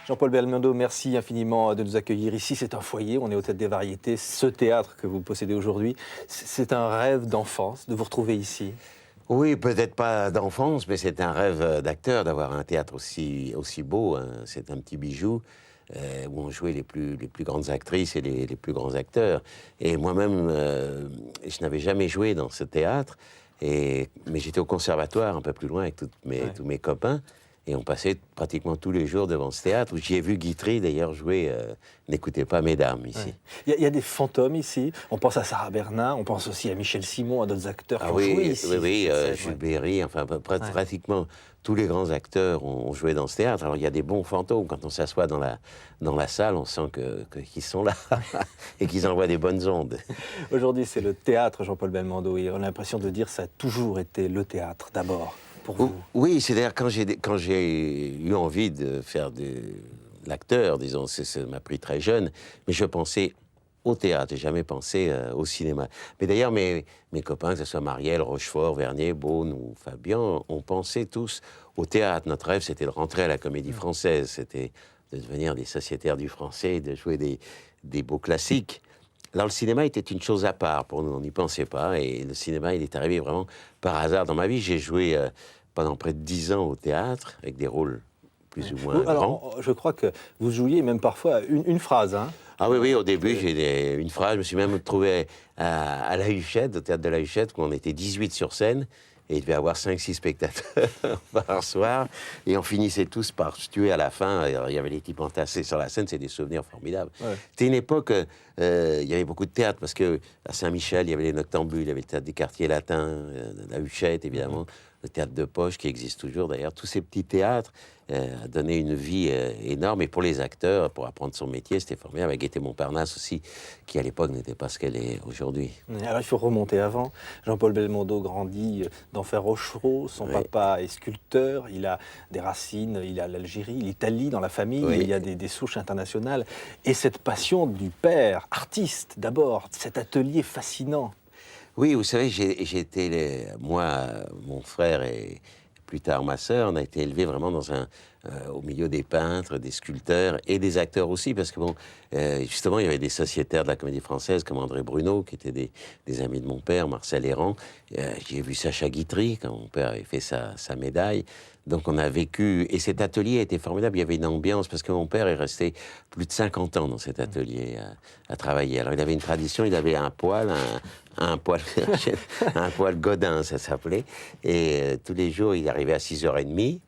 Jean-Paul Belmondo, merci infiniment de nous accueillir ici. C'est un foyer, on est au Théâtre des Variétés. Ce théâtre que vous possédez aujourd'hui, c'est un rêve d'enfance de vous retrouver ici. Oui, peut-être pas d'enfance, mais c'est un rêve d'acteur d'avoir un théâtre aussi beau, hein. C'est un petit bijou où on jouait les plus grandes actrices et les plus grands acteurs. Et moi-même, je n'avais jamais joué dans ce théâtre, mais j'étais au conservatoire un peu plus loin avec tous mes copains. Et on passait pratiquement tous les jours devant ce théâtre, où j'y ai vu Guitry d'ailleurs jouer N'écoutez pas mesdames, ici. Il y a des fantômes ici. On pense à Sarah Bernard, on pense aussi à Michel Simon, à d'autres acteurs qui ont joué ici. Oui, Jules Berry, enfin pratiquement tous les grands acteurs ont joué dans ce théâtre. Alors il y a des bons fantômes. Quand on s'assoit dans la salle, on sent qu'ils sont là et qu'ils envoient des bonnes ondes. Aujourd'hui, c'est le théâtre, Jean-Paul Belmondo. Et on a l'impression de dire que ça a toujours été le théâtre, d'abord, pour vous. Oui, c'est-à-dire quand j'ai eu envie de faire de l'acteur, disons, ça m'a pris très jeune, mais je pensais au théâtre, j'ai jamais pensé au cinéma. Mais d'ailleurs, mes copains, que ce soit Marielle, Rochefort, Vernier, Beaune ou Fabien, on pensait tous au théâtre. Notre rêve, c'était de rentrer à la Comédie Française, c'était de devenir des sociétaires du français, de jouer des beaux classiques. Alors le cinéma était une chose à part pour nous, on n'y pensait pas, et le cinéma, il est arrivé vraiment par hasard dans ma vie. J'ai joué pendant près de 10 ans au théâtre, avec des rôles plus ou moins grands. Alors, je crois que vous jouiez même parfois une phrase, hein. Ah oui, au début, j'ai une phrase. Je me suis même trouvé à la Huchette, au théâtre de la Huchette, où on était 18 sur scène, et il devait y avoir 5-6 spectateurs par soir, et on finissait tous par se tuer à la fin. Alors, il y avait les types entassés sur la scène, c'est des souvenirs formidables. Ouais. C'était une époque, il y avait beaucoup de théâtre, parce que à Saint-Michel, il y avait les Noctambules, il y avait le théâtre des Quartiers Latins, la Huchette, évidemment, le théâtre de Poche, qui existe toujours d'ailleurs. Tous ces petits théâtres a donné une vie énorme, et pour les acteurs, pour apprendre son métier, c'était formidable. Avec Gaîté Montparnasse aussi, qui à l'époque n'était pas ce qu'elle est aujourd'hui. Alors il faut remonter avant. Jean-Paul Belmondo grandit d'Enfer Rochereau, son papa est sculpteur, il a des racines, il a l'Algérie, l'Italie dans la famille, il y a des souches internationales. Et cette passion du père, artiste d'abord, cet atelier fascinant. Oui, vous savez, moi, mon frère et plus tard ma sœur, on a été élevés vraiment au milieu des peintres, des sculpteurs et des acteurs aussi, parce que justement, il y avait des sociétaires de la Comédie Française comme André Bruno, qui étaient des amis de mon père, Marcel Héran. J'ai vu Sacha Guitry, quand mon père avait fait sa médaille. Donc on a vécu, et cet atelier était formidable, il y avait une ambiance, parce que mon père est resté plus de 50 ans dans cet atelier à travailler. Alors il avait une tradition, il avait un poêle Godin, ça s'appelait, et tous les jours il arrivait à 6h30,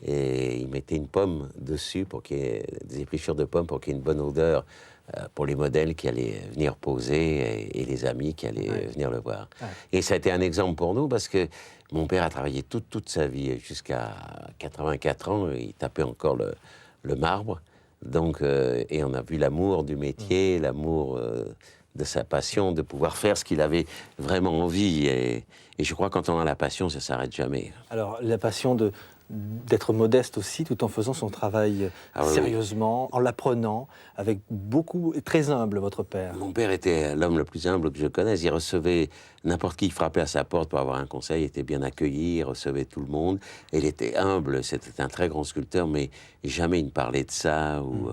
et il mettait une pomme dessus, pour qu'il y ait des épluchures de pommes, pour qu'il y ait une bonne odeur pour les modèles qui allaient venir poser, et les amis qui allaient venir le voir. Et ça a été un exemple pour nous, parce que mon père a travaillé toute sa vie, jusqu'à 84 ans, il tapait encore le marbre. Donc, et on a vu l'amour du métier, l'amour de sa passion, de pouvoir faire ce qu'il avait vraiment envie. Et je crois que quand on a la passion, ça ne s'arrête jamais. Alors, la passion d'être modeste aussi, tout en faisant son travail sérieusement, en l'apprenant, avec beaucoup, très humble, votre père. Mon père était l'homme le plus humble que je connaisse. Il recevait n'importe qui frappait à sa porte pour avoir un conseil, il était bien accueilli, il recevait tout le monde. Et il était humble, c'était un très grand sculpteur, mais jamais il ne parlait de ça, ou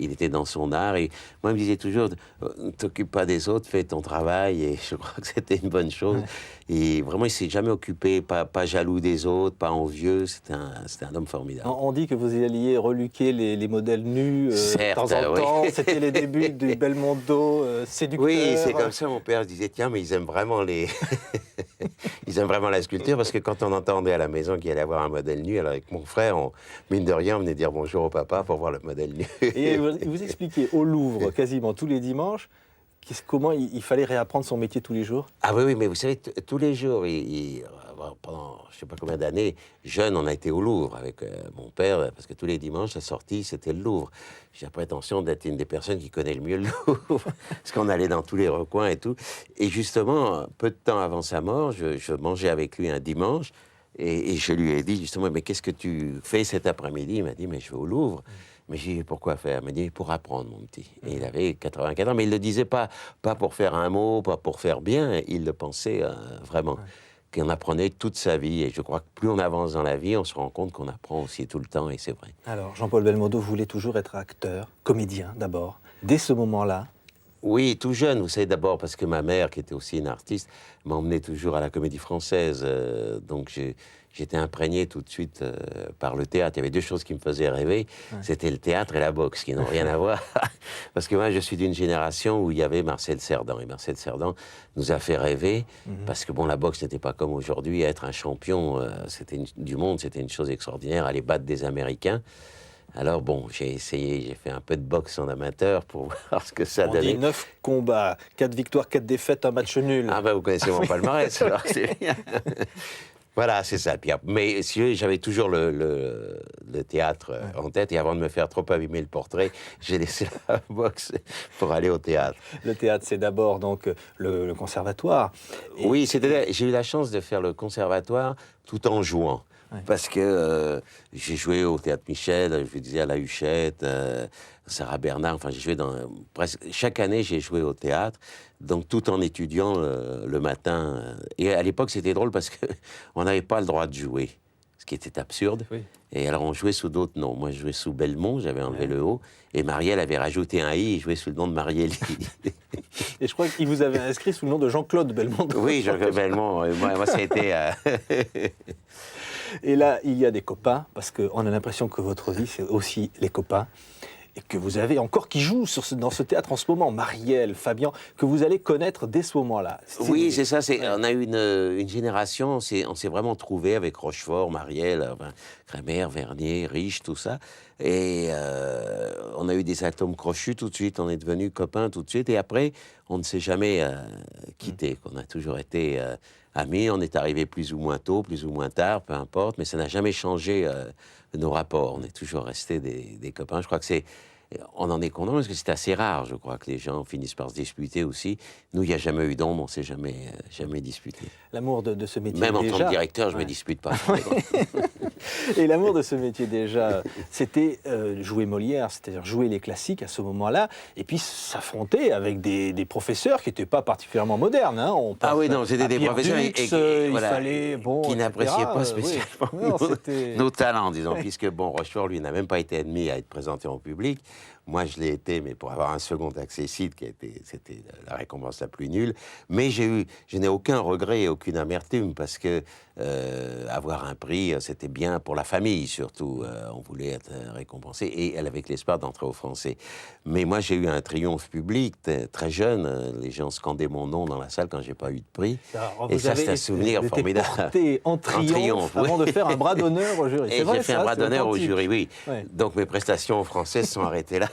il était dans son art. Et moi, il me disait toujours, ne t'occupe pas des autres, fais ton travail. Et je crois que c'était une bonne chose. Et vraiment, il ne s'est jamais occupé, pas jaloux des autres, pas envieux. C'était un homme formidable. On dit que vous alliez reluquer les modèles nus certes, de temps en temps. C'était les débuts du Belmondo séducteur. Oui, c'est comme ça. Mon père disait, tiens, mais ils aiment vraiment ils aiment vraiment la sculpture, parce que quand on entendait à la maison qu'il allait avoir un modèle nu, alors avec mon frère, mine de rien, on venait dire bonjour au papa pour voir le modèle nu. Et vous expliquez au Louvre, quasiment tous les dimanches, comment il fallait réapprendre son métier tous les jours. Ah oui, mais vous savez, tous les jours, pendant je ne sais pas combien d'années, jeune, on a été au Louvre avec mon père, parce que tous les dimanches, la sortie, c'était le Louvre. J'ai la prétention d'être une des personnes qui connaît le mieux le Louvre, parce qu'on allait dans tous les recoins et tout. Et justement, peu de temps avant sa mort, je mangeais avec lui un dimanche, et je lui ai dit justement, mais qu'est-ce que tu fais cet après-midi? Il m'a dit, mais je vais au Louvre. Mais j'ai dit, pourquoi faire? Il m'a dit, pour apprendre, mon petit. Et il avait 84 ans, mais il ne le disait pas pour faire un mot, pas pour faire bien, il le pensait vraiment. qu'on apprenait toute sa vie. Et je crois que plus on avance dans la vie, on se rend compte qu'on apprend aussi tout le temps, et c'est vrai. Alors, Jean-Paul Belmondo voulait toujours être acteur, comédien d'abord. Dès ce moment-là, Oui, tout jeune, vous savez, d'abord parce que ma mère, qui était aussi une artiste, m'emmenait toujours à la Comédie Française. Donc j'étais imprégné tout de suite par le théâtre. Il y avait deux choses qui me faisaient rêver, c'était le théâtre et la boxe, qui n'ont rien à voir. Parce que moi, je suis d'une génération où il y avait Marcel Cerdan. Et Marcel Cerdan nous a fait rêver, parce que bon, la boxe n'était pas comme aujourd'hui. Être un champion du monde, c'était une chose extraordinaire, aller battre des Américains. Alors bon, j'ai essayé, j'ai fait un peu de boxe en amateur pour voir ce que ça on donnait. dit 9 combats, 4 victoires, 4 défaites, un match nul. Ah ben vous connaissez mon palmarès, alors c'est bien. Voilà, c'est ça. Puis, mais si j'avais toujours le théâtre en tête, et avant de me faire trop abîmer le portrait, j'ai laissé la boxe pour aller au théâtre. Le théâtre, c'est d'abord donc le conservatoire. Et Oui, j'ai eu la chance de faire le conservatoire tout en jouant. Ouais. Parce que j'ai joué au Théâtre Michel, je vous disais à la Huchette, Sarah Bernard, enfin j'ai joué dans... presque chaque année j'ai joué au théâtre, donc tout en étudiant le matin. Et à l'époque c'était drôle parce qu'on n'avait pas le droit de jouer, ce qui était absurde. Oui. Et alors on jouait sous d'autres noms. Moi je jouais sous Belmont, j'avais enlevé le haut, et Marielle avait rajouté un i, et jouait sous le nom de Marielli. Et je crois qu'il vous avait inscrit sous le nom de Jean-Claude Belmondo. Oui, Jean-Claude Belmont, moi ça a été... Et là, il y a des copains, parce qu'on a l'impression que votre vie, c'est aussi les copains, et que vous avez encore qui jouent dans ce théâtre en ce moment, Marielle, Fabian, que vous allez connaître dès ce moment-là. Oui, c'est ça. On a eu une génération, on s'est vraiment trouvé avec Rochefort, Marielle, Kremer, Vernier, Riche, tout ça. Et on a eu des atomes crochus tout de suite, on est devenus copains tout de suite. Et après, on ne s'est jamais quittés. On a toujours été amis, on est arrivés plus ou moins tôt, plus ou moins tard, peu importe. Mais ça n'a jamais changé nos rapports. On est toujours restés des copains. Je crois que on en est content parce que c'est assez rare, je crois, que les gens finissent par se disputer aussi. Nous, il n'y a jamais eu d'ombre, on ne s'est jamais disputé. L'amour de ce métier Même en déjà, tant que directeur, je ne me dispute pas. Et l'amour de ce métier déjà, c'était jouer Molière, c'est-à-dire jouer les classiques à ce moment-là, et puis s'affronter avec des professeurs qui n'étaient pas particulièrement modernes. Hein. Ah oui, non, c'était des professeurs qui n'appréciaient pas spécialement oui. nos talents, disons, puisque bon, Rochefort, lui, n'a même pas été admis à être présenté en public. Moi, je l'ai été, mais pour avoir un second accessite, c'était la récompense la plus nulle. Mais je n'ai aucun regret et aucune amertume, parce que avoir un prix, c'était bien pour la famille, surtout. On voulait être récompensé, et elle avait l'espoir d'entrer au Français. Mais moi, j'ai eu un triomphe public très jeune. Les gens scandaient mon nom dans la salle quand j'ai pas eu de prix. Alors, et ça, c'est un souvenir formidable. Porté en triomphe avant de faire un bras d'honneur au jury. Et j'ai fait un bras d'honneur au jury, oui. Ouais. Donc mes prestations françaises sont arrêtées là.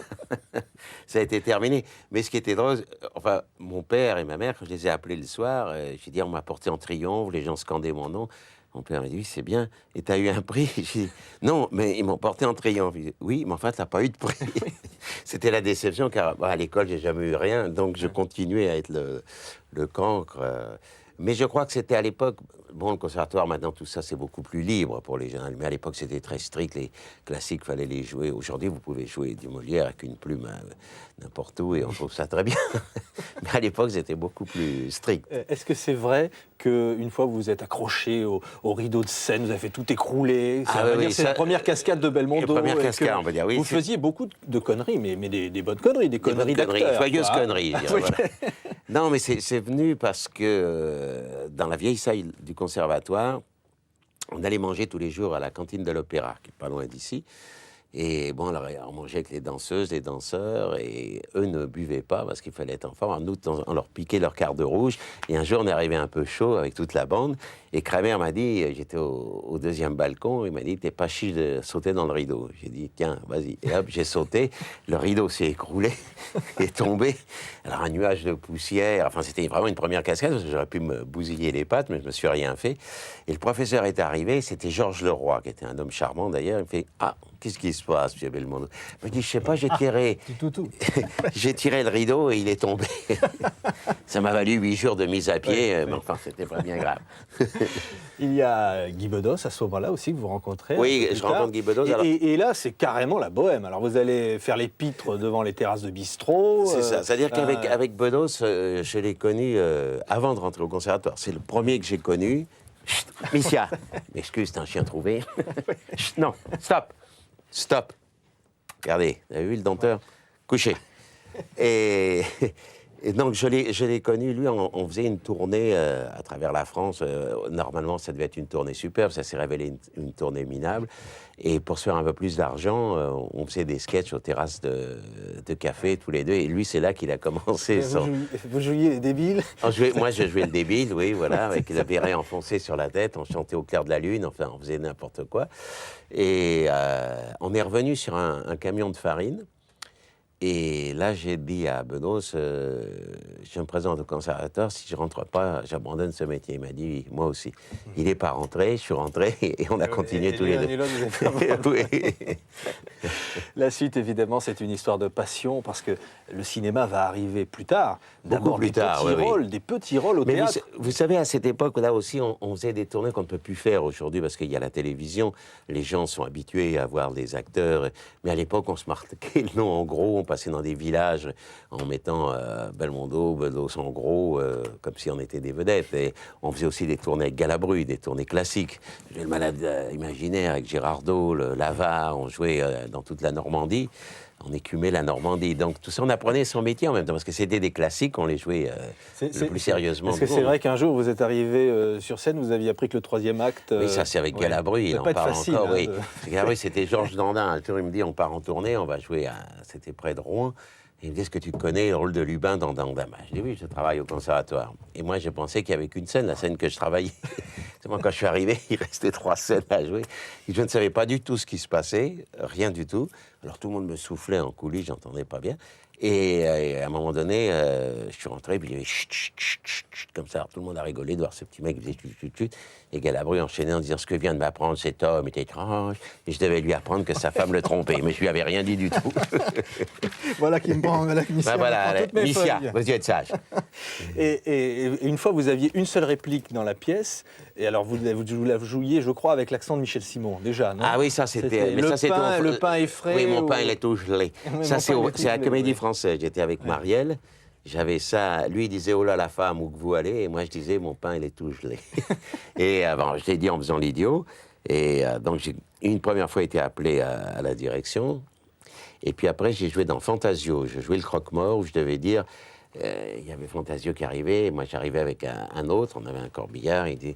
Ça a été terminé. Mais ce qui était drôle, enfin, mon père et ma mère, quand je les ai appelés le soir, j'ai dit, on m'a porté en triomphe, les gens scandaient mon nom. Mon père m'a dit, oui, c'est bien. Et t'as eu un prix? J'ai dit, non, mais ils m'ont porté en triomphe. Il dit, oui, mais enfin, t'as pas eu de prix. C'était la déception, car à l'école, j'ai jamais eu rien. Donc, je continuais à être le cancre. Mais je crois que c'était à l'époque... Bon, le conservatoire, maintenant, tout ça, c'est beaucoup plus libre pour les jeunes. Mais à l'époque, c'était très strict. Les classiques, fallait les jouer. Aujourd'hui, vous pouvez jouer du Molière avec une plume n'importe où, et on trouve ça très bien. Mais à l'époque, c'était beaucoup plus strict. Est-ce que c'est vrai qu'une fois vous vous êtes accroché au rideau de scène, vous avez fait tout écrouler? C'est la première cascade de Belmondo. La première cascade, on peut dire, oui. Vous faisiez beaucoup de conneries, mais des bonnes conneries, des conneries d'acteurs. Joyeuses conneries, je dirais, Oui. voilà. Non, mais c'est venu parce que dans la vieille salle du conservatoire, on allait manger tous les jours à la cantine de l'Opéra, qui est pas loin d'ici. Et bon, alors, on mangeait avec les danseuses, les danseurs, et eux ne buvaient pas parce qu'il fallait être en forme. Alors, nous, on leur piquait leur quart de rouge. Et un jour, on est arrivé un peu chaud avec toute la bande. Et Kremer m'a dit, j'étais au deuxième balcon, il m'a dit, t'es pas chiche de sauter dans le rideau. J'ai dit, tiens, vas-y. Et hop, j'ai sauté. Le rideau s'est écroulé, est tombé. Alors, un nuage de poussière. Enfin, c'était vraiment une première cascade, parce que j'aurais pu me bousiller les pattes, mais je me suis rien fait. Et le professeur est arrivé, c'était Georges Leroy, qui était un homme charmant d'ailleurs. Il me fait, ah, qu'est-ce qui se passe, M. Belmondo? Je me dis, je sais pas, j'ai tiré... j'ai tiré le rideau et il est tombé. Ça m'a valu 8 jours de mise à pied, mais enfin, c'était pas bien grave. Il y a Guy Bedos à ce moment-là aussi que vous rencontrez. Oui, je rencontre Guy Bedos. Et là, c'est carrément la bohème. Alors, vous allez faire les pitres devant les terrasses de bistrot. C'est ça. C'est-à-dire qu'avec Bedos, je l'ai connu avant de rentrer au conservatoire. C'est le premier que j'ai connu Chut, Missia, m'excuse, t'es un chien trouvé. Chut, non, stop, stop. Regardez, vous avez vu le denteur? Couché. Et donc, je l'ai connu, lui, on faisait une tournée à travers la France. Normalement, ça devait être une tournée superbe, ça s'est révélé une tournée minable. Et pour se faire un peu plus d'argent, on faisait des sketchs aux terrasses de café, tous les deux. Et lui, c'est là qu'il a commencé. Vous jouiez les débiles? Moi, je jouais le débile, oui, voilà, avec le béret enfoncé sur la tête. On chantait au clair de la lune, enfin, on faisait n'importe quoi. Et on est revenu sur un camion de farine. Et là, j'ai dit à Benos, je me présente au conservatoire, si je ne rentre pas, j'abandonne ce métier. Il m'a dit, moi aussi. Il n'est pas rentré, je suis rentré, et on a continué tous les deux. Oui. La suite, évidemment, c'est une histoire de passion, parce que le cinéma va arriver plus tard. Beaucoup plus tard, oui. Des petits rôles au théâtre. Vous savez, à cette époque, là aussi, on faisait des tournées qu'on ne peut plus faire aujourd'hui, parce qu'il y a la télévision, les gens sont habitués à voir des acteurs, mais à l'époque, on se marquait le nom en gros, on passait dans des villages en mettant Belmondo, Bedos en gros, comme si on était des vedettes. Et on faisait aussi des tournées avec Galabru, des tournées classiques. Le Malade imaginaire avec Gérardo, l'Avare, on jouait dans toute la Normandie. On écumait la Normandie. Donc tout ça, on apprenait son métier en même temps, parce que c'était des classiques, on les jouait le plus sérieusement. Parce que c'est vrai qu'un jour, vous êtes arrivé sur scène, vous aviez appris que le troisième acte... Oui, ça c'est avec Galabru, il en parle facile, encore. Oui. Galabru, c'était Georges Dandin. Un jour, il me dit, on part en tournée, on va jouer c'était près de Rouen. Il me dit, est-ce que tu connais le rôle de Lubin dans Dandin? Je dis, oui, je travaille au conservatoire. Et moi, je pensais qu'il n'y avait qu'une scène, la scène que je travaillais. Moi, quand je suis arrivé, il restait 3 scènes à jouer. Et je ne savais pas du tout ce qui se passait, rien du tout. Alors tout le monde me soufflait en coulisses, j'entendais pas bien. Et à un moment donné, je suis rentré, puis il y avait chut, chut, chut, chut, chut, comme ça. Alors, tout le monde a rigolé de voir ce petit mec qui faisait chut, chut, chut. Et Galabru enchaînait en disant, ce que vient de m'apprendre cet homme est étrange. Et je devais lui apprendre que sa femme le trompait. Mais je lui avais rien dit du tout. Voilà qui me prend la Missia. Voilà, Missia, vous êtes sage. Et une fois, vous aviez une seule réplique dans la pièce. Et alors, vous la jouiez, je crois, avec l'accent de Michel Simon, déjà, non? Ah oui, ça c'était... Le pain est frais. Oui, mon pain, il est tout gelé. Ça, c'est la comédie française. J'étais avec Marielle. J'avais ça. Lui, il disait, oh là, la femme, où que vous allez? Et moi, je disais, mon pain, il est tout gelé. Et bon, je l'ai dit en faisant l'idiot. Et donc, j'ai une première fois été appelé à la direction. Et puis après, j'ai joué dans Fantasio. Je jouais le croque-mort où je devais dire... Il y avait Fantasio qui arrivait. Et moi, j'arrivais avec un autre. On avait un corbillard. Il dit,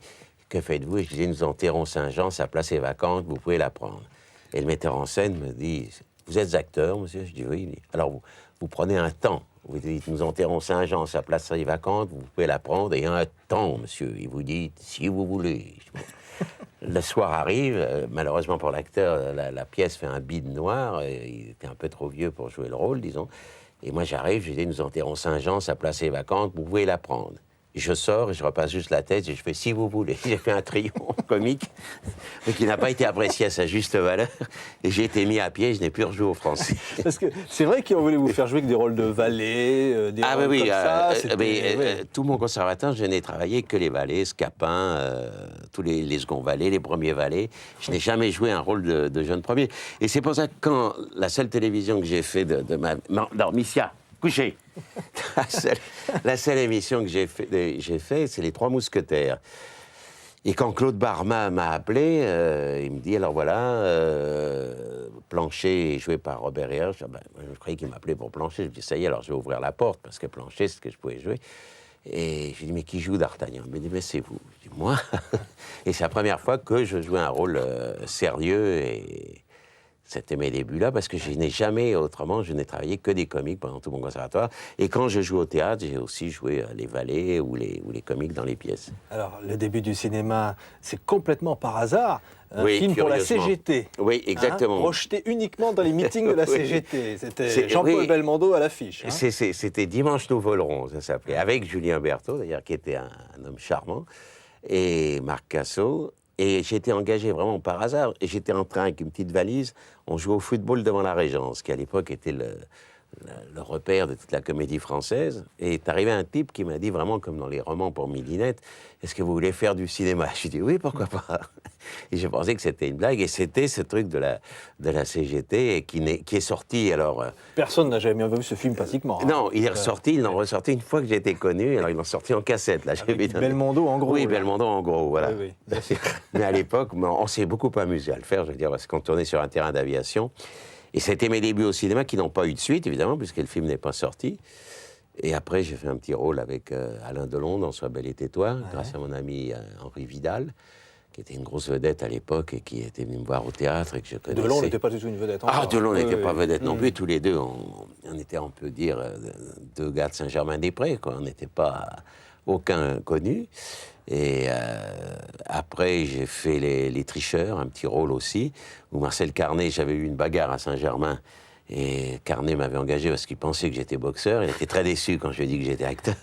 que faites-vous? Et je disais, nous enterrons Saint-Jean. Sa place est vacante. Vous pouvez la prendre. Et le metteur en scène me dit, vous êtes acteur, monsieur? Je dis, oui. Il dit, alors, vous prenez un temps. Vous dites, nous enterrons Saint-Jean, sa place est vacante, vous pouvez la prendre, et un temps, monsieur. Il vous dit, si vous voulez. Le soir arrive, malheureusement pour l'acteur, la pièce fait un bide noir, il était un peu trop vieux pour jouer le rôle, disons. Et moi j'arrive, je dis, nous enterrons Saint-Jean, sa place est vacante, vous pouvez la prendre. Je sors et je repasse juste la tête et je fais si vous voulez. J'ai fait un triomphe comique, mais qui n'a pas été apprécié à sa juste valeur. Et j'ai été mis à pied, je n'ai plus rejoué au français. Parce que c'est vrai qu'on voulait vous faire jouer que des rôles de valet, des rôles comme ça. Tout mon conservatoire, je n'ai travaillé que les valets, Scapin, tous les seconds valets, les premiers valets. Je n'ai jamais joué un rôle de jeune premier. Et c'est pour ça que quand la seule télévision que j'ai fait de ma... Non, Missia, couchez. La seule émission que j'ai fait, c'est Les Trois Mousquetaires. Et quand Claude Barma m'a appelé, il me dit, alors voilà, Plancher est joué par Robert Herge. Je croyais qu'il m'appelait pour Plancher. Je me dis, ça y est, alors je vais ouvrir la porte, parce que Plancher, c'est ce que je pouvais jouer. Et je lui dis, mais qui joue d'Artagnan? Il me dit, mais c'est vous. Je dis, moi? Et c'est la première fois que je jouais un rôle sérieux et... C'était mes débuts-là, parce que je n'ai jamais, autrement, je n'ai travaillé que des comiques pendant tout mon conservatoire. Et quand je joue au théâtre, j'ai aussi joué les valets ou les comiques dans les pièces. Alors, le début du cinéma, c'est complètement par hasard. Un film pour la CGT. Oui, exactement. Projeté uniquement dans les meetings de la CGT. C'était Jean-Paul Belmondo à l'affiche. C'était Dimanche nous volerons, ça s'appelait. Avec Julien Berthaud, d'ailleurs, qui était un homme charmant, et Marc Cassot. Et j'étais engagé vraiment par hasard. Et j'étais en train avec une petite valise. On jouait au football devant la Régence, qui à l'époque était le repère de toute la comédie française. Et est arrivé un type qui m'a dit, vraiment comme dans les romans pour Midinette, est-ce que vous voulez faire du cinéma? Je lui ai dit, oui, pourquoi pas. Et je pensais que c'était une blague. Et c'était ce truc de la CGT qui est sorti. Alors, personne n'a jamais vu ce film pratiquement. Non, il est ressorti, ils l'ont ressorti une fois que j'ai été connu. Alors, ils l'ont sorti en cassette. Là, Belmondo en gros. Oui, là. Belmondo en gros, voilà. Oui, oui. Mais à l'époque, on s'est beaucoup amusé à le faire, je veux dire, parce qu'on tournait sur un terrain d'aviation. Et c'était mes débuts au cinéma qui n'ont pas eu de suite, évidemment, puisque le film n'est pas sorti. Et après, j'ai fait un petit rôle avec Alain Delon dans Sois belle et tais-toi, grâce à mon ami Henri Vidal, qui était une grosse vedette à l'époque et qui était venu me voir au théâtre et que je connaissais. Delon n'était pas du tout une vedette. Ah, Delon n'était pas vedette non plus. Tous les deux, on était, on peut dire, deux gars de Saint-Germain-des-Prés, quoi. On n'était pas aucun connu. Et après, j'ai fait les Tricheurs, un petit rôle aussi, où Marcel Carnet, j'avais eu une bagarre à Saint-Germain, et Carnet m'avait engagé parce qu'il pensait que j'étais boxeur. Il était très déçu quand je lui ai dit que j'étais acteur.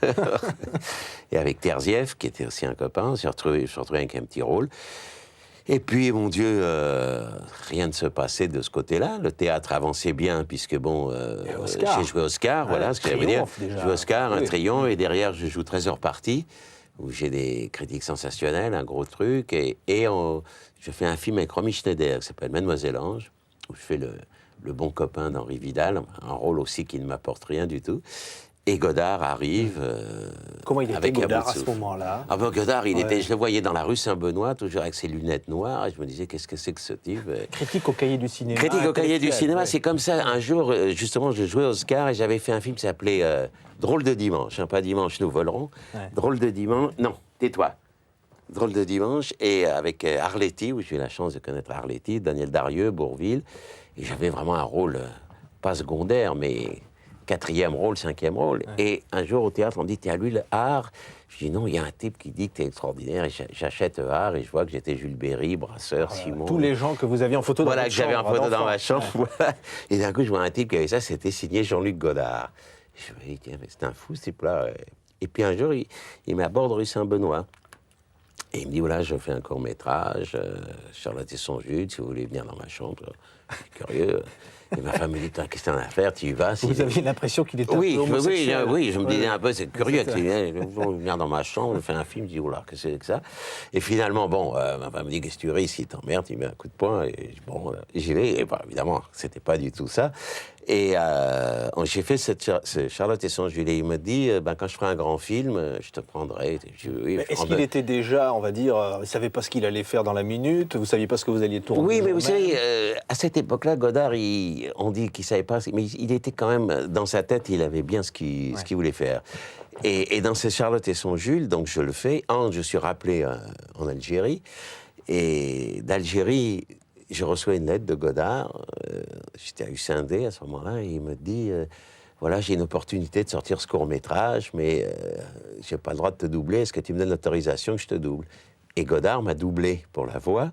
Et avec Terzieff, qui était aussi un copain, je me suis retrouvé avec un petit rôle. Et puis, mon Dieu, rien ne se passait de ce côté-là. Le théâtre avançait bien, puisque bon, j'ai joué Oscar, voilà ce que j'allais dire. J'ai joué Oscar, un triomphe, et derrière, je joue Trésor parti, où j'ai des critiques sensationnelles, un gros truc. Et je fais un film avec Romy Schneider, qui s'appelle Mademoiselle Ange, où je fais le bon copain d'Henri Vidal, un rôle aussi qui ne m'apporte rien du tout. Et Godard arrive. Comment il était Godard à ce moment-là? Ah ben Godard, je le voyais dans la rue Saint-Benoît, toujours avec ses lunettes noires, et je me disais, qu'est-ce que c'est que ce type? Critique au cahier du cinéma. Critique au cahier du cinéma, c'est comme ça. Un jour, justement, je jouais Oscar et j'avais fait un film qui s'appelait Drôle de dimanche, pas Dimanche, nous volerons. Ouais. Drôle de dimanche, non, tais-toi. Drôle de dimanche, et avec Arletty, où j'ai eu la chance de connaître Arletty, Daniel Darieux, Bourvil, et j'avais vraiment un rôle, pas secondaire, mais 4e rôle, 5e rôle. Ouais. Et un jour au théâtre, on me dit, t'es à lui le Art? Je dis non, il y a un type qui dit que t'es extraordinaire, et j'achète Art, et je vois que j'étais Jules Berry, Brasseur, Simon. Tous les gens que vous aviez en photo dans votre chambre. Voilà, que j'avais en photo dans ma chambre, voilà. Et d'un coup, je vois un type qui avait ça, c'était signé Jean-Luc Godard. Je me dis, tiens, mais c'est un fou, ce type-là. Et puis un jour, il m'aborde rue Saint-Benoît. Et il me dit, voilà, je fais un court-métrage, Charlotte et son Jude, si vous voulez venir dans ma chambre. Je suis curieux. Et ma femme me dit, qu'est-ce que t'en as à faire, tu y vas. Vous aviez l'impression qu'il était un peu homosexuel. Oui, je me disais un peu, c'est curieux, venir dans ma chambre, faire un film, je dis, oh là, qu'est-ce que c'est que ça? Et finalement, bon, ma femme me dit, qu'est-ce que tu risques, il t'emmerde, il met un coup de poing, et bon, j'y vais, et bah, évidemment, c'était pas du tout ça. Et j'ai fait ce Charlotte et son Jules. Il me dit, quand je ferai un grand film, je te prendrai. Est-ce qu'il était déjà, on va dire, il ne savait pas ce qu'il allait faire dans la minute, vous ne saviez pas ce que vous alliez tourner? Oui, mais vous savez, à cette époque-là, Godard, on dit qu'il ne savait pas, mais il était quand même, dans sa tête, il avait bien ce qu'il voulait faire. Et dans ce Charlotte et son Jules, donc je le fais. Je suis rappelé en Algérie. Et d'Algérie, je reçois une lettre de Godard, j'étais à Hussein-D à ce moment-là, et il me dit, voilà, j'ai une opportunité de sortir ce court-métrage, mais j'ai pas le droit de te doubler, est-ce que tu me donnes l'autorisation que je te double? Et Godard m'a doublé pour la voix.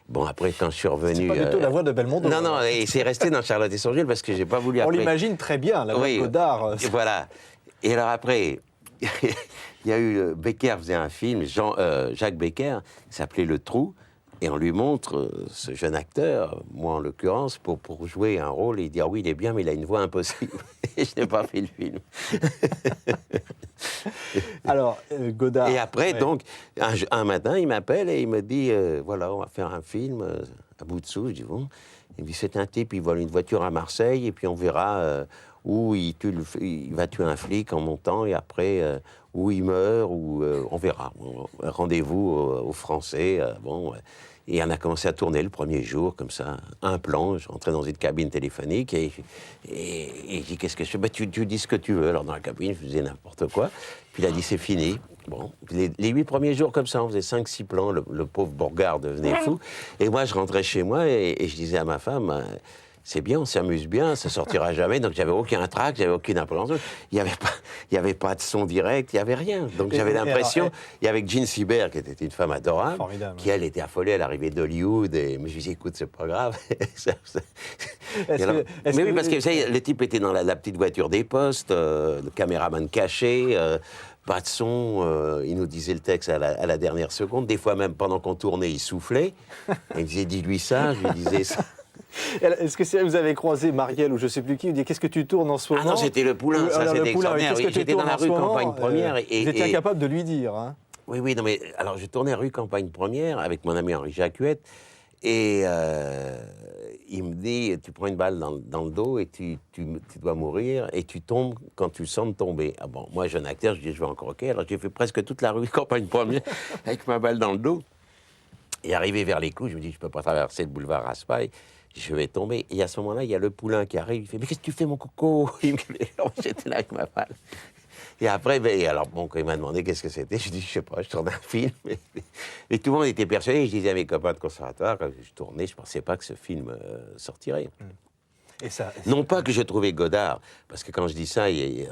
Bon, après, quand je suis revenu... C'est pas du tout la voix de Belmondo. Non, et c'est resté dans Charlotte et son Jules, parce que j'ai pas voulu... Après... On l'imagine très bien, la voix de Godard. Et voilà. Et alors après, il y a eu... Becker faisait un film, Jacques Becker, qui s'appelait Le Trou, et on lui montre ce jeune acteur, moi en l'occurrence, pour jouer un rôle, et il dit « Ah oui, il est bien, mais il a une voix impossible. » Et je n'ai pas fait le film. Alors, Godard... Et après, donc, un matin, il m'appelle et il me dit « Voilà, on va faire un film à bout de souffle. » Je dis « Bon. » Il me dit « C'est un type, il vole une voiture à Marseille, et puis on verra où il va tuer un flic en montant, et après... où il meurt, ou on verra. Rendez-vous aux Français. Et on a commencé à tourner le premier jour, comme ça, un plan. Je rentrais dans une cabine téléphonique et je dis, qu'est-ce que je fais? Tu dis ce que tu veux. Alors dans la cabine, je faisais n'importe quoi. Puis il a dit, c'est fini. Bon, les 8 premiers jours, comme ça, on faisait 5-6 plans. Le pauvre Bourgard devenait fou. Et moi, je rentrais chez moi et je disais à ma femme... c'est bien, on s'amuse bien, ça sortira jamais. Donc j'avais aucun trac, j'avais aucune appréhension. Il y avait pas de son direct, il y avait rien. Donc j'avais l'impression. Et avec Jean Sibert, qui était une femme adorable, qui elle était affolée à l'arrivée d'Hollywood. Et je lui disais, écoute, c'est pas grave. Mais oui, parce que vous savez, le type était dans la petite voiture des postes, le caméraman caché. Pas de son, il nous disait le texte à la dernière seconde. Des fois même, pendant qu'on tournait, il soufflait. Et il me disait, dis-lui ça, je lui disais ça. Est-ce que vous avez croisé Marielle ou je ne sais plus qui, vous dit qu'est-ce que tu tournes en ce moment? Ah non, c'était le Poulain, ça c'était extraordinaire. Oui, j'étais dans la rue Campagne Première. Vous étiez incapable de lui dire. Hein. Oui, non mais alors je tournais rue Campagne Première avec mon ami Henri Jacquet et il me dit, tu prends une balle dans le dos et tu dois mourir et tu tombes quand tu sens de tomber. Ah bon, moi jeune acteur, je dis je vais en croquer, alors j'ai fait presque toute la rue Campagne Première avec ma balle dans le dos. Et arrivé vers les clous, je me dis je peux pas traverser le boulevard Raspail. Je vais tomber. Et à ce moment-là, il y a le Poulain qui arrive. Il fait mais qu'est-ce que tu fais, mon coco? J'étais là avec ma balle. Et après, alors bon, quand il m'a demandé qu'est-ce que c'était, je dis je sais pas, je tournais un film. Et tout le monde était persuadé. Je disais à mes copains de conservatoire, quand je tournais, je pensais pas que ce film sortirait. Et ça, non pas que je trouvais Godard, parce que quand je dis ça,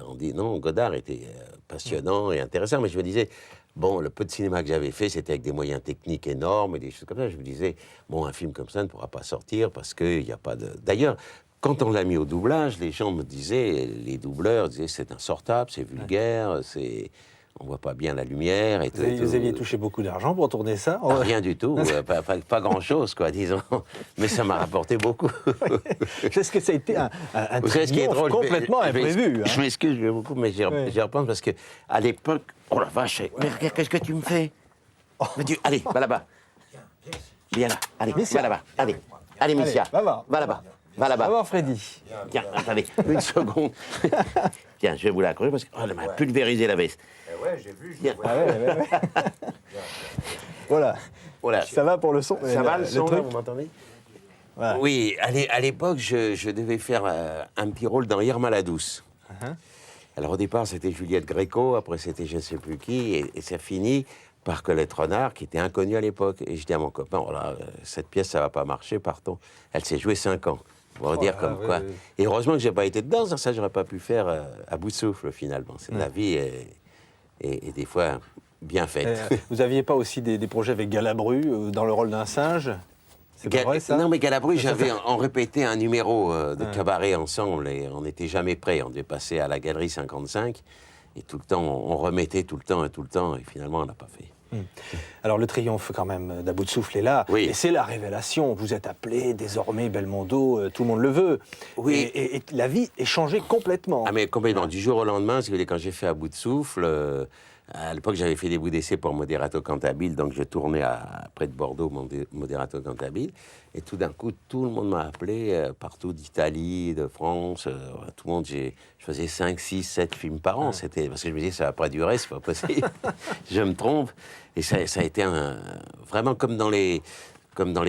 on dit non, Godard était passionnant et intéressant, mais je me disais, bon, le peu de cinéma que j'avais fait, c'était avec des moyens techniques énormes et des choses comme ça. Je me disais, bon, un film comme ça ne pourra pas sortir parce qu'il n'y a pas de... D'ailleurs, quand on l'a mis au doublage, les gens me disaient, les doubleurs disaient, c'est insortable, c'est vulgaire, c'est... On voit pas bien la lumière. Et vous aviez touché beaucoup d'argent pour tourner ça? Ah, rien du tout, pas grand-chose, quoi, disons. Mais ça m'a rapporté beaucoup. Est-ce que ça a été un triomphe complètement imprévu? Je m'excuse beaucoup, mais j'y repense parce qu'à l'époque... Oh la vache, mais qu'est-ce que tu me fais? Allez, va là-bas. Viens là, allez, va là-bas. Allez, Missia, va là-bas. Va là-bas. Va voir Freddy. Tiens, attendez, une seconde. Tiens, je vais vous l'accrocher parce qu'elle m'a pulvérisé la veste. Ouais, j'ai vu. Ouais. Voilà. Ça va pour le son. Ça va le son, truc, vous m'entendez? Voilà. Oui, à l'époque, je devais faire un petit rôle dans Irma la douce. Alors au départ, c'était Juliette Gréco, après c'était je ne sais plus qui, et ça finit par Colette Renard, qui était inconnue à l'époque. Et je dis à mon copain, voilà, cette pièce, ça va pas marcher, partons. Elle s'est jouée 5 ans. On va dire comme quoi. Et heureusement que j'ai pas été dedans, ça j'aurais pas pu faire à bout de souffle finalement. La vie est des fois bien faite. Vous aviez pas aussi des projets avec Galabru dans le rôle d'un singe? C'est pas vrai, ça? Non, mais Galabru, on répétait un numéro de cabaret ensemble et on n'était jamais prêts. On devait passer à la Galerie 55 et tout le temps, on remettait tout le temps et finalement on l'a pas fait. Alors le triomphe quand même d'À bout de souffle est là, oui. Et c'est la révélation. Vous êtes appelé désormais Belmondo, tout le monde le veut. Oui. Et la vie est changée complètement. Ah mais complètement. Du jour au lendemain, si vous voulez, quand j'ai fait À bout de souffle, à l'époque j'avais fait des bouts d'essai pour Moderato Cantabile, donc je tournais près de Bordeaux, Moderato Cantabile, et tout d'un coup tout le monde m'a appelé, partout d'Italie, de France, tout le monde, je faisais 5, 6, 7 films par an, c'était, parce que je me disais ça va pas durer, c'est pas possible, je me trompe, et ça a été vraiment comme dans les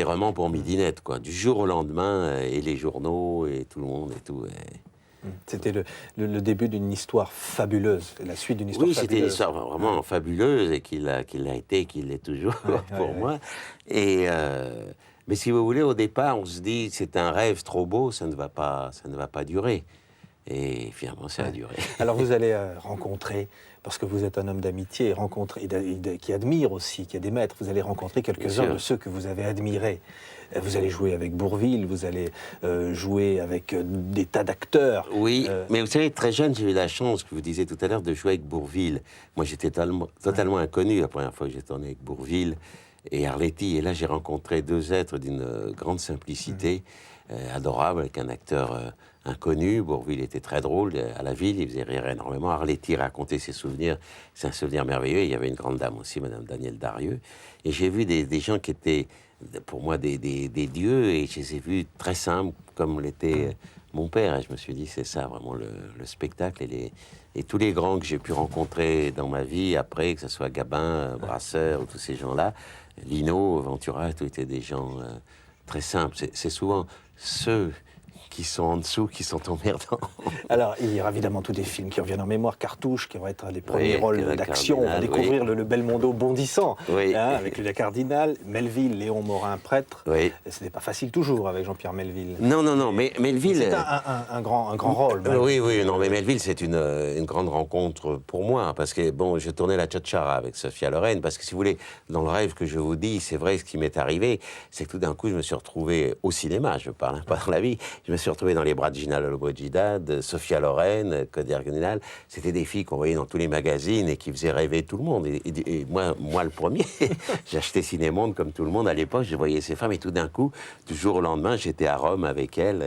romans pour midinette, quoi, du jour au lendemain, et les journaux, et tout le monde, et tout. C'était le début d'une histoire fabuleuse, la suite d'une histoire fabuleuse. Oui, c'était une histoire vraiment fabuleuse et qu'il a été, qu'il l'est toujours pour moi. Et mais si vous voulez, au départ, on se dit c'est un rêve trop beau, ça ne va pas durer. Et finalement, ça a duré. Alors vous allez rencontrer, parce que vous êtes un homme d'amitié, qui admire aussi, qui a des maîtres, vous allez rencontrer quelques-uns de ceux que vous avez admirés. Vous allez jouer avec Bourvil, vous allez jouer avec des tas d'acteurs. Oui, mais vous savez, très jeune, j'ai eu la chance, que vous disiez tout à l'heure, de jouer avec Bourvil. Moi, j'étais totalement inconnu la première fois que j'ai tourné avec Bourvil et Arletty. Et là, j'ai rencontré deux êtres d'une grande simplicité, adorable, avec un acteur inconnu. Bourvil était très drôle à la ville, il faisait rire énormément. Arletty racontait ses souvenirs, c'est un souvenir merveilleux. Il y avait une grande dame aussi, Madame Danielle Darieux. Et j'ai vu des gens qui étaient, pour moi, des dieux, et je les ai vus très simples, comme l'était mon père. Et je me suis dit, c'est ça vraiment le spectacle. Et tous les grands que j'ai pu rencontrer dans ma vie, après, que ce soit Gabin, Brasseur, ou tous ces gens-là, Lino, Ventura, tout étaient des gens très simples. C'est souvent ceux qui sont en dessous, qui sont emmerdants. Alors, il y aura évidemment tous des films qui reviennent en mémoire, Cartouche, qui vont être les premiers rôles d'action. On va découvrir le Belmondo bondissant, avec le Cardinal, Melville, Léon Morin, prêtre. Ce n'est pas facile toujours avec Jean-Pierre Melville. Non, mais Melville... C'est un grand rôle. Oui, mais Melville, c'est une grande rencontre pour moi, parce que, bon, je tournais la Tchatchara avec Sophia Loren, parce que, si vous voulez, dans le rêve que je vous dis, c'est vrai, ce qui m'est arrivé, c'est que tout d'un coup, je me suis retrouvé au cinéma, je parle pas dans la vie, je me suis suis retrouvé dans les bras de Gina Lollobrigida, de Sophia Loren, Claudia Cardinal. C'était des filles qu'on voyait dans tous les magazines et qui faisaient rêver tout le monde. Et moi, le premier, j'achetais Cinémonde comme tout le monde à l'époque. Je voyais ces femmes et tout d'un coup, du jour au lendemain, j'étais à Rome avec elles.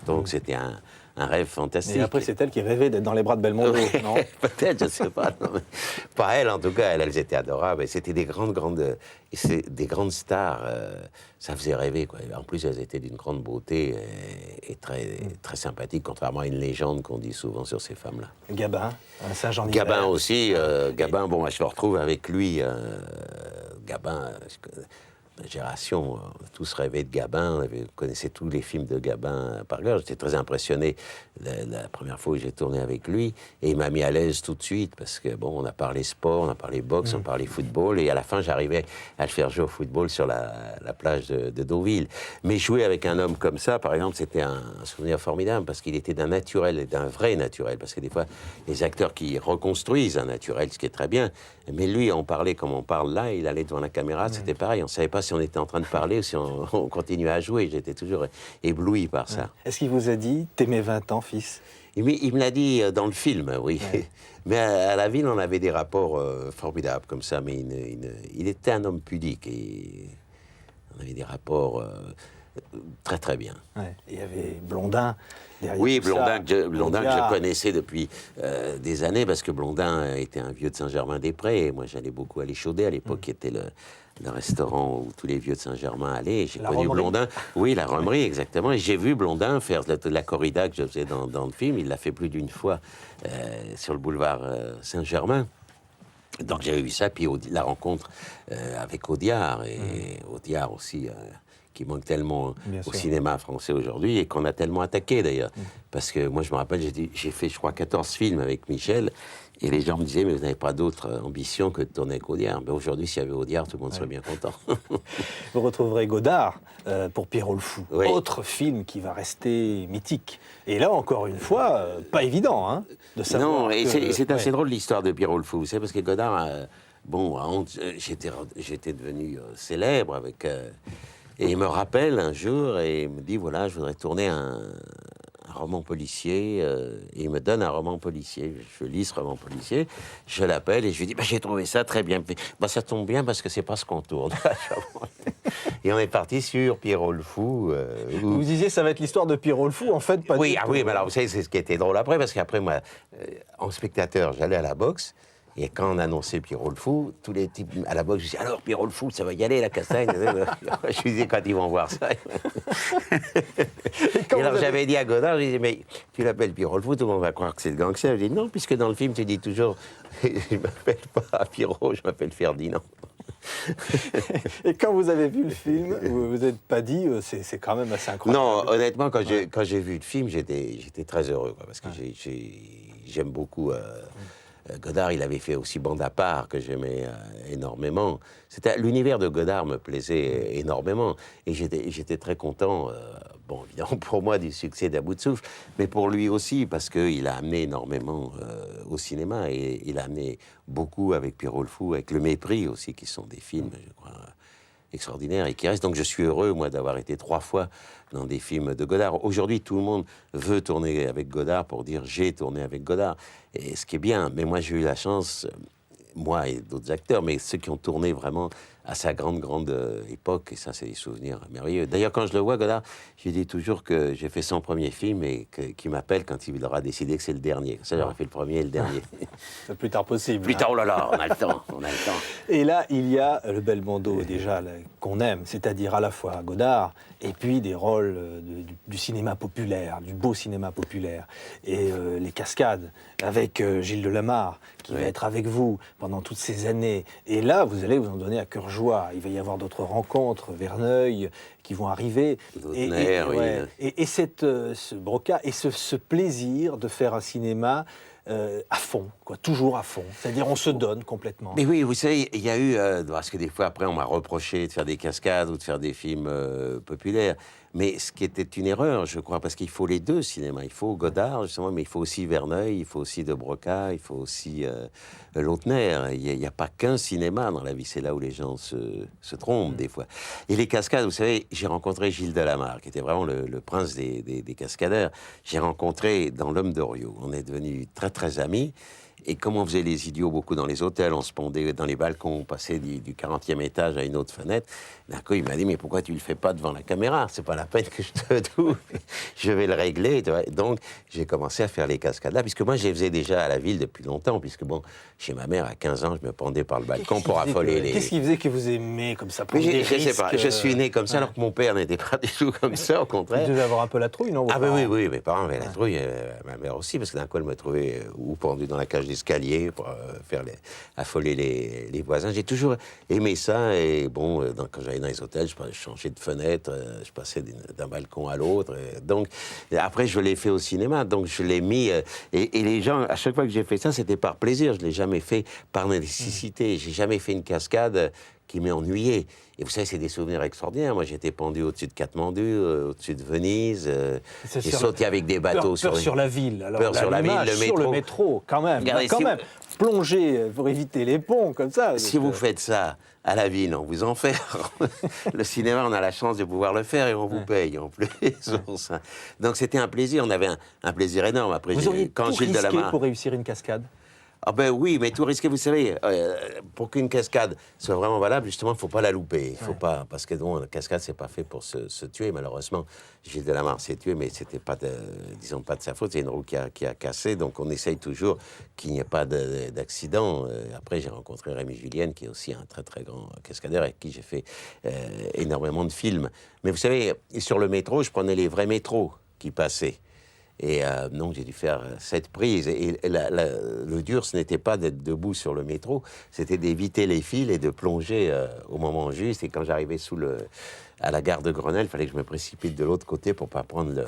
Donc c'était un rêve fantastique. Et après, c'est elle qui rêvait d'être dans les bras de Belmondo, non? Peut-être, je ne sais pas. Non, mais pas elle, en tout cas. Elles étaient adorables. Et c'était des grandes stars. Ça faisait rêver, quoi. En plus, elles étaient d'une grande beauté et très sympathiques, contrairement à une légende qu'on dit souvent sur ces femmes-là. Gabin, Saint-Jean d'Hiver. Gabin aussi. Gabin, bon, moi, je me retrouve avec lui. Gabin... Ma génération, on a tous rêvé de Gabin, on connaissait tous les films de Gabin par cœur. J'étais très impressionné la première fois où j'ai tourné avec lui, et il m'a mis à l'aise tout de suite, parce que bon, on a parlé sport, on a parlé boxe, on a parlé football, et à la fin, j'arrivais à le faire jouer au football sur la plage de Deauville. Mais jouer avec un homme comme ça, par exemple, c'était un souvenir formidable, parce qu'il était d'un naturel, et d'un vrai naturel, parce que des fois, les acteurs qui reconstruisent un naturel, ce qui est très bien, mais lui, on parlait comme on parle là, il allait devant la caméra, c'était pareil, on ne savait pas si on était en train de parler ou si on continuait à jouer. J'étais toujours ébloui par ça. Est-ce qu'il vous a dit « T'aimais 20 ans, fils » ? Il me l'a dit dans le film, oui. Ouais. Mais à la ville, on avait des rapports formidables comme ça, mais il était un homme pudique et on avait des rapports très très bien. Ouais. Il y avait Blondin derrière. Oui, tout Blondin, ça. Blondin que je connaissais depuis des années, parce que Blondin était un vieux de Saint-Germain-des-Prés. Moi, j'allais beaucoup aller Chaudet à l'époque, qui était le restaurant où tous les vieux de Saint-Germain allaient. J'ai connu Romerie. Blondin. Oui, la Romerie, exactement. Et j'ai vu Blondin faire la corrida que je faisais dans le film. Il l'a fait plus d'une fois sur le boulevard Saint-Germain. Donc j'avais vu ça, puis la rencontre avec Audiard, et Audiard aussi, qui manque tellement au cinéma français aujourd'hui, et qu'on a tellement attaqué d'ailleurs. Parce que moi je me rappelle, j'ai fait je crois 14 films avec Michel, et les gens me disaient, mais vous n'avez pas d'autre ambition que de tourner avec Audiard. Mais aujourd'hui, s'il y avait Audiard, tout le monde serait bien content. Vous retrouverez Godard pour Pierrot le Fou, Oui. autre film qui va rester mythique. Et là, encore une fois, pas évident de savoir. Non, et que... c'est assez drôle l'histoire de Pierrot le Fou, vous savez, parce que Godard, j'étais devenu célèbre avec... et il me rappelle un jour et il me dit, voilà, je voudrais tourner un roman policier, et il me donne un roman policier. Je lis ce roman policier, je l'appelle et je lui dis, j'ai trouvé ça très bien. Ça tombe bien parce que c'est pas ce qu'on tourne. Et on est parti sur Pierrot le Fou. Vous disiez, ça va être l'histoire de Pierrot le Fou, en fait, pas du tout. Oui, mais alors vous savez, c'est ce qui était drôle après, parce qu'après, moi, en spectateur, j'allais à la boxe. Et quand on annonçait Pierrot le Fou, tous les types à la boxe, je disais, alors Pierrot le Fou, ça va y aller, la castagne. Je disais, quand ils vont voir ça. Et alors j'avais dit à Godard, je disais, mais tu l'appelles Pierrot le Fou, tout le monde va croire que c'est le gangster. Je dis, non, puisque dans le film, tu dis toujours, je m'appelle pas Pierrot, je m'appelle Ferdinand. Et quand vous avez vu le film, vous vous êtes pas dit, c'est quand même assez incroyable. Non, honnêtement, quand j'ai vu le film, j'étais très heureux, quoi, parce que j'aime beaucoup... Godard, il avait fait aussi Bande à part, que j'aimais énormément. L'univers de Godard me plaisait énormément. Et j'étais très content, bon, évidemment, pour moi, du succès d'À bout de souffle, mais pour lui aussi, parce qu'il a amené énormément au cinéma. Et il a amené beaucoup avec Pierrot le Fou, avec Le Mépris aussi, qui sont des films, je crois, extraordinaires et qui restent. Donc je suis heureux, moi, d'avoir été 3 fois dans des films de Godard. Aujourd'hui, tout le monde veut tourner avec Godard pour dire « j'ai tourné avec Godard ». Et ce qui est bien, mais moi j'ai eu la chance, moi et d'autres acteurs, mais ceux qui ont tourné vraiment à sa grande époque, et ça c'est des souvenirs merveilleux. D'ailleurs, quand je le vois, Godard, je lui dis toujours que j'ai fait son premier film et qu'il m'appelle quand il aura décidé que c'est le dernier. Ça, j'aurais fait le premier et le dernier. Le plus tard possible. Plus tard, oh là là, on a le temps, on a le temps. Et là, il y a le Belmondo, déjà, qu'on aime, c'est-à-dire à la fois Godard, et puis des rôles du cinéma populaire, du beau cinéma populaire, et les cascades, avec Gilles Delamarre, qui va être avec vous pendant toutes ces années. Et là, vous allez vous en donner à cœur joie. Il va y avoir d'autres rencontres, Verneuil, qui vont arriver. Et ce broca, et ce plaisir de faire un cinéma à fond, quoi, toujours à fond. C'est-à-dire, on se donne complètement. Mais oui, vous savez, il y a eu... parce que des fois, après, on m'a reproché de faire des cascades ou de faire des films populaires. Mais ce qui était une erreur, je crois, parce qu'il faut les deux cinémas. Il faut Godard, justement, mais il faut aussi Verneuil, il faut aussi De Broca, il faut aussi Lautner. Il n'y a pas qu'un cinéma dans la vie. C'est là où les gens se trompent, des fois. Et les cascades, vous savez, j'ai rencontré Gilles Delamarre, qui était vraiment le prince des cascadeurs. J'ai rencontré dans L'Homme d'Oriot. On est devenus très, très amis. Et comme on faisait les idiots beaucoup dans les hôtels, on se pondait dans les balcons, on passait du 40e étage à une autre fenêtre. D'un coup, il m'a dit, mais pourquoi tu le fais pas devant la caméra? C'est pas la peine que je te doute. Je vais le régler. Donc, j'ai commencé à faire les cascades là, puisque moi, je les faisais déjà à la ville depuis longtemps, puisque bon, chez ma mère, à 15 ans, je me pendais par le balcon pour affoler les... Qu'est-ce qui faisait que vous aimiez comme ça? Mais je sais pas, je suis né comme ça, alors que mon père n'était pas du tout comme ça, au contraire. Vous devez avoir un peu la trouille, non? Ah ben oui, mes parents avaient la trouille, ma mère aussi, parce que d'un coup, elle me trouvait ou pendu dans la cage d'escalier pour affoler les voisins. J'ai toujours aimé ça, et bon, quand j'allais dans les hôtels, je changeais de fenêtre, je passais d'un balcon à l'autre. Donc, après, je l'ai fait au cinéma, donc je l'ai mis... et les gens, à chaque fois que j'ai fait ça, c'était par plaisir. Je ne l'ai jamais fait par nécessité. J'ai jamais fait une cascade qui m'est ennuyé. Et vous savez, c'est des souvenirs extraordinaires. Moi, j'étais pendu au-dessus de Katmandou, au-dessus de Venise. J'ai sauté avec des bateaux sur la ville. Alors, peur sur la ville, le métro. Sur le métro, quand même. Regardez, quand même. Plonger pour éviter les ponts, comme ça. Si vous faites ça à la ville, on vous enferme. Le cinéma, on a la chance de pouvoir le faire et on vous paye en plus. Donc, c'était un plaisir. On avait un plaisir énorme. Après, vous auriez quand tout Gilles risqué Delamarre... pour réussir une cascade? Ah ben oui, mais tout risqué, vous savez, pour qu'une cascade soit vraiment valable, justement, il ne faut pas la louper. Il faut pas, parce que bon, la cascade, c'est pas fait pour se tuer, malheureusement. Gilles Delamarre s'est tué, mais c'était pas, disons, pas de sa faute. C'est une roue qui a cassé, donc on essaye toujours qu'il n'y ait pas d'accident. Après, j'ai rencontré Rémi Julienne, qui est aussi un très, très grand cascadeur, avec qui j'ai fait énormément de films. Mais vous savez, sur le métro, je prenais les vrais métros qui passaient. Et donc j'ai dû faire 7 prises. Et le dur, ce n'était pas d'être debout sur le métro, c'était d'éviter les fils et de plonger au moment juste. Et quand j'arrivais à la gare de Grenelle, il fallait que je me précipite de l'autre côté pour pas prendre le...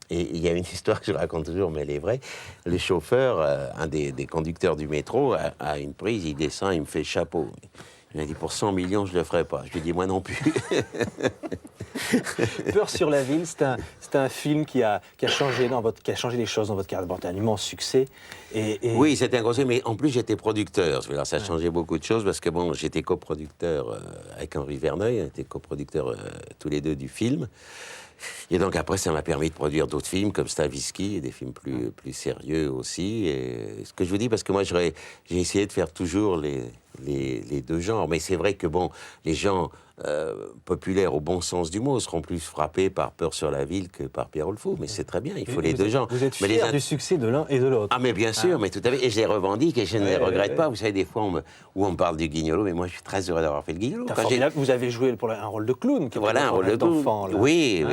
Et il y a une histoire que je raconte toujours, mais elle est vraie. Le chauffeur, un des conducteurs du métro, a une prise, il descend, il me fait chapeau. Il m'a dit, pour 100 millions, je ne le ferai pas. Je lui ai dit, moi non plus. Peur sur la ville, c'est un film qui a changé les choses dans votre carrière. Bon, c'est un immense succès. Oui, c'était un gros succès, mais en plus j'étais producteur. Alors, ça a changé beaucoup de choses parce que bon, j'étais coproducteur avec Henri Verneuil, on était coproducteurs tous les deux du film. Et donc après, ça m'a permis de produire d'autres films comme Stavisky et des films plus sérieux aussi. Et ce que je vous dis, parce que moi, j'ai essayé de faire toujours les deux genres. Mais c'est vrai que bon, les gens populaires au bon sens du mot seront plus frappés par Peur sur la ville que par Pierrot le Fou. Mais c'est très bien, il faut les deux genres. Vous êtes fiers du succès de l'un et de l'autre. Ah mais bien sûr, mais tout à fait. Et je les revendique et je ne les regrette pas. Vous savez, des fois, on me parle du Guignolo, mais moi, je suis très heureux d'avoir fait le Guignolo. Vous avez joué un rôle de clown. Voilà, un rôle de clown. Oui.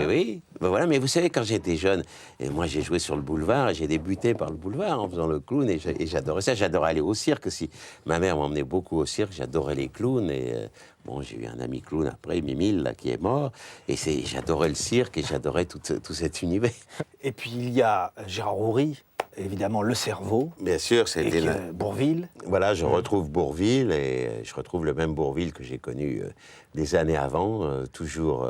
Ben voilà, mais vous savez, quand j'étais jeune, et moi j'ai joué sur le boulevard, et j'ai débuté par le boulevard en faisant le clown, et j'adorais ça. J'adorais aller au cirque aussi. Ma mère m'emmenait beaucoup au cirque, j'adorais les clowns, et bon, j'ai eu un ami clown après, Mimile, là, qui est mort, et j'adorais le cirque, et j'adorais tout cet univers. Et puis il y a Gérard Houry, évidemment, Le Cerveau. Bien sûr, c'était Bourvil. Voilà, je retrouve Bourvil, et je retrouve le même Bourvil que j'ai connu des années avant, toujours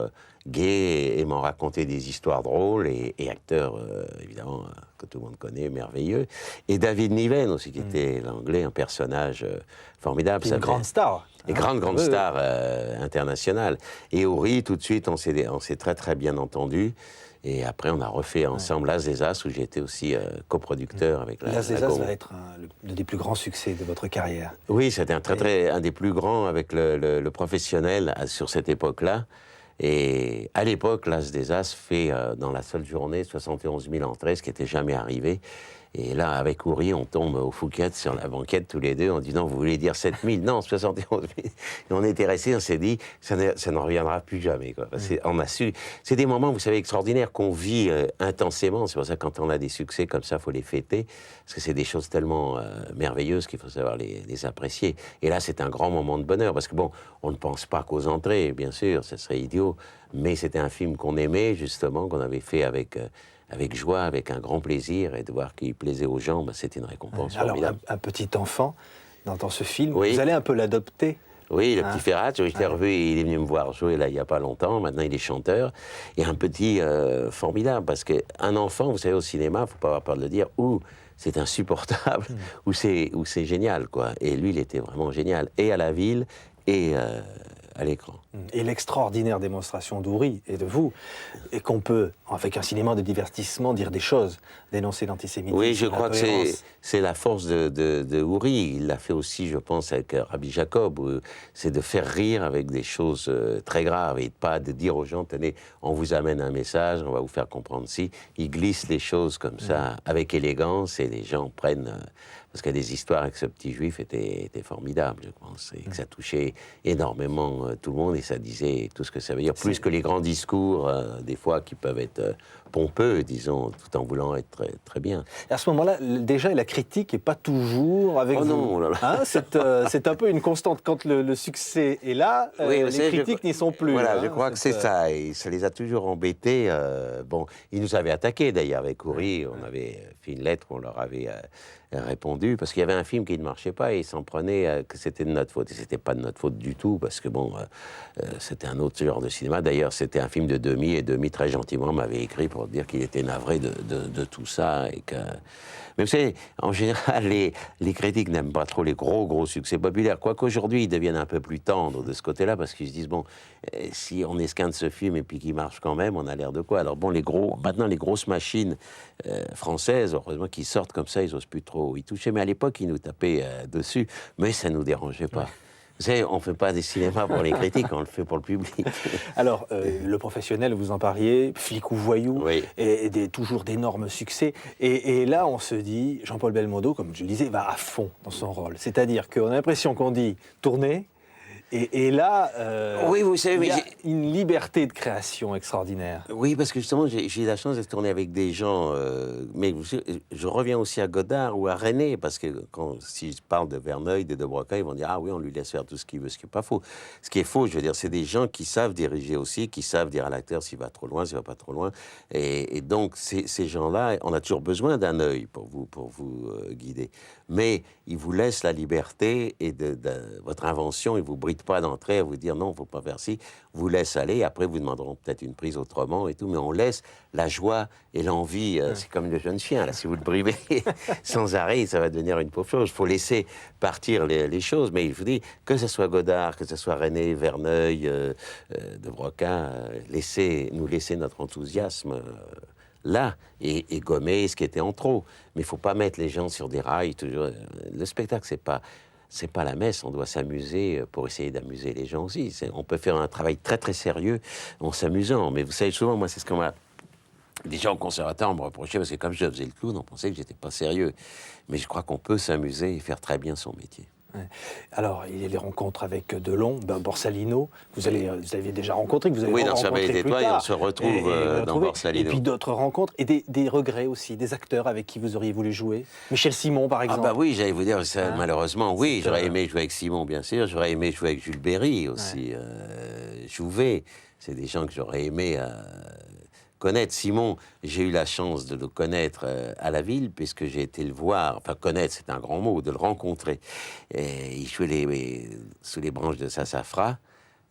gai, aimant raconter des histoires drôles, et acteur, évidemment, que tout le monde connaît, merveilleux. Et David Niven aussi, qui était l'anglais, un personnage formidable. Une grande star. Et grande star internationale. Et Houry, tout de suite, on s'est très très bien entendu. Et après, on a refait ensemble L'As des As, où j'étais aussi coproducteur avec L'As des As va être l'un des plus grands succès de votre carrière. Oui, c'était un des plus grands avec le professionnel sur cette époque-là. Et à l'époque, L'As des As fait dans la seule journée 71 000 entrées, ce qui n'était jamais arrivé. Et là, avec Houry, on tombe au Fouquet sur la banquette tous les deux en disant, vous voulez dire 7 000? Non, 71 000. Et on était restés, on s'est dit, ça n'en reviendra plus jamais, quoi. On a su. C'est des moments, vous savez, extraordinaires qu'on vit intensément. C'est pour ça que quand on a des succès comme ça, il faut les fêter. Parce que c'est des choses tellement merveilleuses qu'il faut savoir les apprécier. Et là, c'est un grand moment de bonheur. Parce que bon, on ne pense pas qu'aux entrées, bien sûr, ce serait idiot. Mais c'était un film qu'on aimait, justement, qu'on avait fait avec joie, avec un grand plaisir, et de voir qu'il plaisait aux gens, c'était une récompense formidable. Alors, un petit enfant, dans ce film, oui. Vous allez un peu l'adopter. Oui, le petit Ferrat, je l'ai revu, il est venu me voir jouer là il n'y a pas longtemps, maintenant il est chanteur, et un petit formidable, parce qu'un enfant, vous savez, au cinéma, il ne faut pas avoir peur de le dire, ou c'est insupportable, ou c'est génial, quoi. Et lui, il était vraiment génial, et à la ville, et à l'écran. Et l'extraordinaire démonstration d'Ouri et de vous, et qu'on peut, avec un cinéma de divertissement, dire des choses, dénoncer l'antisémitisme. Oui, je crois que c'est la force de Ouri. Il l'a fait aussi, je pense, avec Rabbi Jacob. C'est de faire rire avec des choses très graves et pas de dire aux gens, tenez, on vous amène un message, on va vous faire comprendre si. Il glisse les choses comme ça, avec élégance, et les gens prennent... parce que des histoires avec ce petit juif étaient formidables, je pense, et que ça touchait énormément tout le monde, et ça disait tout ce que ça veut dire, plus que les grands discours, des fois, qui peuvent être pompeux, disons, tout en voulant être très, très bien. Et à ce moment-là, déjà, la critique n'est pas toujours avec vous. Non, là, là. Hein, c'est un peu une constante. Quand le succès est là, oui, les critiques n'y sont plus. Voilà, je crois que c'est ça, et ça les a toujours embêtés. Bon, ils nous avaient attaqués, d'ailleurs, avec Ouri, on avait fait une lettre, on leur avait... répondu, parce qu'il y avait un film qui ne marchait pas et ils s'en prenaient que c'était de notre faute. Et c'était pas de notre faute du tout, parce que bon, c'était un autre genre de cinéma. D'ailleurs, c'était un film de Demy, et Demy, très gentiment, m'avait écrit pour dire qu'il était navré de tout ça. Et que... Mais vous savez, en général, les critiques n'aiment pas trop les gros succès populaires. Quoique aujourd'hui, ils deviennent un peu plus tendres de ce côté-là, parce qu'ils se disent, bon, si on esquinte ce film et puis qu'il marche quand même, on a l'air de quoi? Alors bon, maintenant, les grosses machines françaises, heureusement qu'ils sortent comme ça, ils n'osent plus trop y toucher. Mais à l'époque, ils nous tapaient dessus, mais ça ne nous dérangeait pas. Vous savez, on ne fait pas des cinémas pour les critiques, on le fait pour le public. Alors, le professionnel, vous en parliez, flic ou voyou, oui. et toujours d'énormes succès. Et là, on se dit, Jean-Paul Belmondo, comme je le disais, va à fond dans son rôle. C'est-à-dire qu'on a l'impression qu'on dit tourner, et là, oui, vous savez, il y a une liberté de création extraordinaire. Oui, parce que justement, j'ai eu la chance de tourner avec des gens, mais je reviens aussi à Godard ou à René, parce que si je parle de Verneuil, de Broca, ils vont dire « Ah oui, on lui laisse faire tout ce qu'il veut », ce qui n'est pas faux. Ce qui est faux, je veux dire, c'est des gens qui savent diriger aussi, qui savent dire à l'acteur s'il va trop loin, s'il va pas trop loin. Et donc, ces gens-là, on a toujours besoin d'un œil pour vous guider. Mais ils vous laissent la liberté et votre invention, ils ne vous brident pas d'entrée à vous dire non, il ne faut pas faire ci, vous laisse aller, après vous demanderont peut-être une prise autrement et tout, mais on laisse la joie et l'envie, c'est comme le jeune chien, là, si vous le brivez sans arrêt, ça va devenir une pauvre chose. Il faut laisser partir les choses, mais il faut dire, que ce soit Godard, que ce soit René, Verneuil, de Broca, nous laisser notre enthousiasme là, et gommer ce qui était en trop. Mais il ne faut pas mettre les gens sur des rails, toujours. Le spectacle, c'est pas la messe, on doit s'amuser pour essayer d'amuser les gens aussi. On peut faire un travail très très sérieux en s'amusant, mais vous savez, souvent, moi, c'est ce qu'on m'a... Des gens au conservatoire me reprochaient, parce que comme je faisais le clown, on pensait que j'étais pas sérieux. Mais je crois qu'on peut s'amuser et faire très bien son métier. Ouais. Alors, il y a les rencontres avec Delon, Borsalino, vous aviez déjà rencontré, que vous avez rencontré plus tard. Oui, on se retrouve dans Borsalino. Et puis d'autres rencontres, et des regrets aussi, des acteurs avec qui vous auriez voulu jouer. Michel Simon, par exemple. Ah bah oui, j'allais vous dire, ça, malheureusement, oui, j'aurais aimé jouer avec Simon, bien sûr, j'aurais aimé jouer avec Jules Berry aussi, Jouvet, c'est des gens que j'aurais aimé... connaître. Simon, j'ai eu la chance de le connaître à la ville, puisque j'ai été le voir, enfin connaître, c'est un grand mot, de le rencontrer. Et il jouait sous les branches de Sassafras,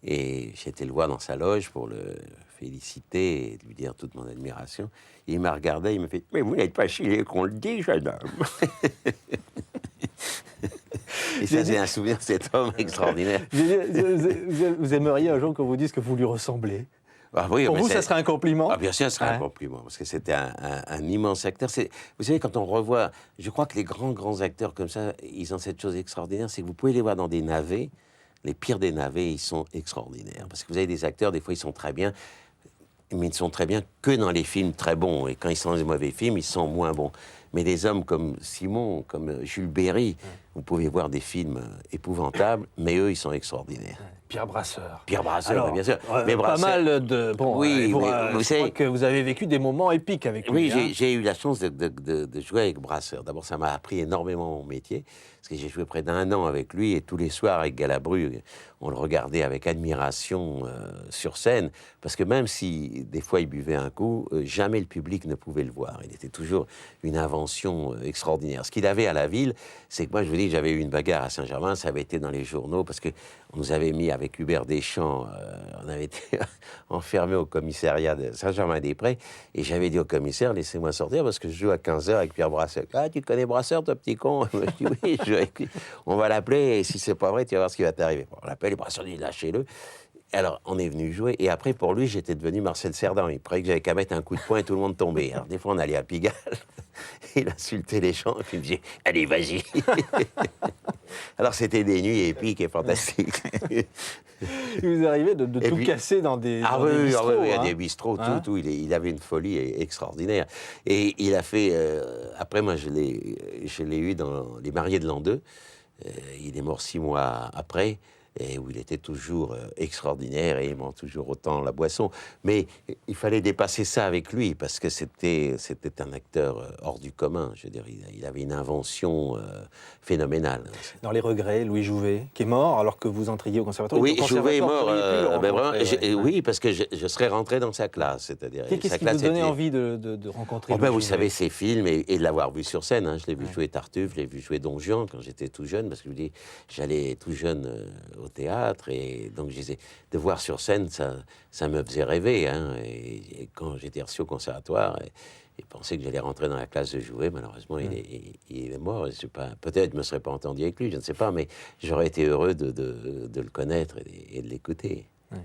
et j'ai été le voir dans sa loge pour le féliciter et lui dire toute mon admiration. Et il m'a regardé, il m'a fait « Mais vous n'êtes pas si qu'on le dit, jeune homme !» Et ça, c'est un souvenir de cet homme extraordinaire. Vous aimeriez un jour qu'on vous dise que vous lui ressemblez? Ah oui, pour vous, ça serait un compliment? Ah, bien sûr, ça serait un compliment, parce que c'était un immense acteur. Vous savez, quand on revoit, je crois que les grands acteurs comme ça, ils ont cette chose extraordinaire, c'est que vous pouvez les voir dans des navets, les pires des navets, ils sont extraordinaires. Parce que vous avez des acteurs, des fois, ils sont très bien, mais ils ne sont très bien que dans les films très bons. Et quand ils sont dans les mauvais films, ils sont moins bons. Mais des hommes comme Simon, comme Jules Berry, vous pouvez voir des films épouvantables, mais eux, ils sont extraordinaires. Pierre Brasseur. Pierre Brasseur, Alors, bien sûr. Mais pas Brasseur, mal de... Bon, oui, vous, mais vous je savez, crois que vous avez vécu des moments épiques avec lui. oui, Hein. j'ai eu la chance de jouer avec Brasseur. D'abord, ça m'a appris énormément mon métier, parce que j'ai joué près d'1 an avec lui, et tous les soirs avec Galabru, on le regardait avec admiration sur scène, parce que même si des fois il buvait un coup, jamais le public ne pouvait le voir. Il était toujours une invention extraordinaire. Ce qu'il avait à la ville, c'est que moi, je vous dis, j'avais eu une bagarre à Saint-Germain, ça avait été dans les journaux, parce que on nous avait mis avec Hubert Deschamps, on avait été enfermés au commissariat de Saint-Germain-des-Prés, et j'avais dit au commissaire, laissez-moi sortir, parce que je joue à 15h avec Pierre Brasseur. Ah, tu connais Brasseur, toi, petit con? Je dis, oui, je joue avec lui. On va l'appeler, et si c'est pas vrai, tu vas voir ce qui va t'arriver. Bon, on l'appelle, et Brasseur dit, lâchez-le. Alors, on est venu jouer, et après, pour lui, j'étais devenu Marcel Cerdan. Il croyait que j'avais qu'à mettre un coup de poing et tout le monde tombait. Alors, des fois, on allait à Pigalle, il insultait les gens, et puis il me disait, allez, vas-y. Alors, c'était des nuits épiques et fantastiques. Il vous arrivait de tout puis, casser dans des ah dans oui, des bistrots, oui, hein. des bistrots, Hein? tout. Il avait une folie extraordinaire. Et il a fait... après, moi, je l'ai eu dans Les Mariés de l'an 2. Il est mort 6 mois après, et où il était toujours extraordinaire et aimant toujours autant la boisson. Mais il fallait dépasser ça avec lui, parce que c'était un acteur hors du commun. Je veux dire, il avait une invention phénoménale. Dans Les Regrets, Louis Jouvet, qui est mort alors que vous entriez au conservatoire. Oui, Au Jouvet est mort. conservatoire, vous auriez pu le Ben vraiment, rencontrer, ouais. oui, parce que je serais rentré dans sa classe. C'est-à-dire, Qu'est-ce sa qui vous classe donnait était... envie de rencontrer Oh Louis ben, vous Jouvet? savez, ses films et de l'avoir vu sur scène. Hein. Je l'ai vu Ouais. jouer Tartuffe, je l'ai vu jouer Don Juan quand j'étais tout jeune, parce que je vous dis, j'allais tout jeune au théâtre, et donc je disais, de voir sur scène, ça me faisait rêver. Hein. Et quand j'étais reçu au conservatoire, et pensais que j'allais rentrer dans la classe de Jouvet, malheureusement, il est mort. Je sais pas, peut-être je me serais pas entendu avec lui, je ne sais pas, mais j'aurais été heureux de le connaître et de l'écouter. Ouais.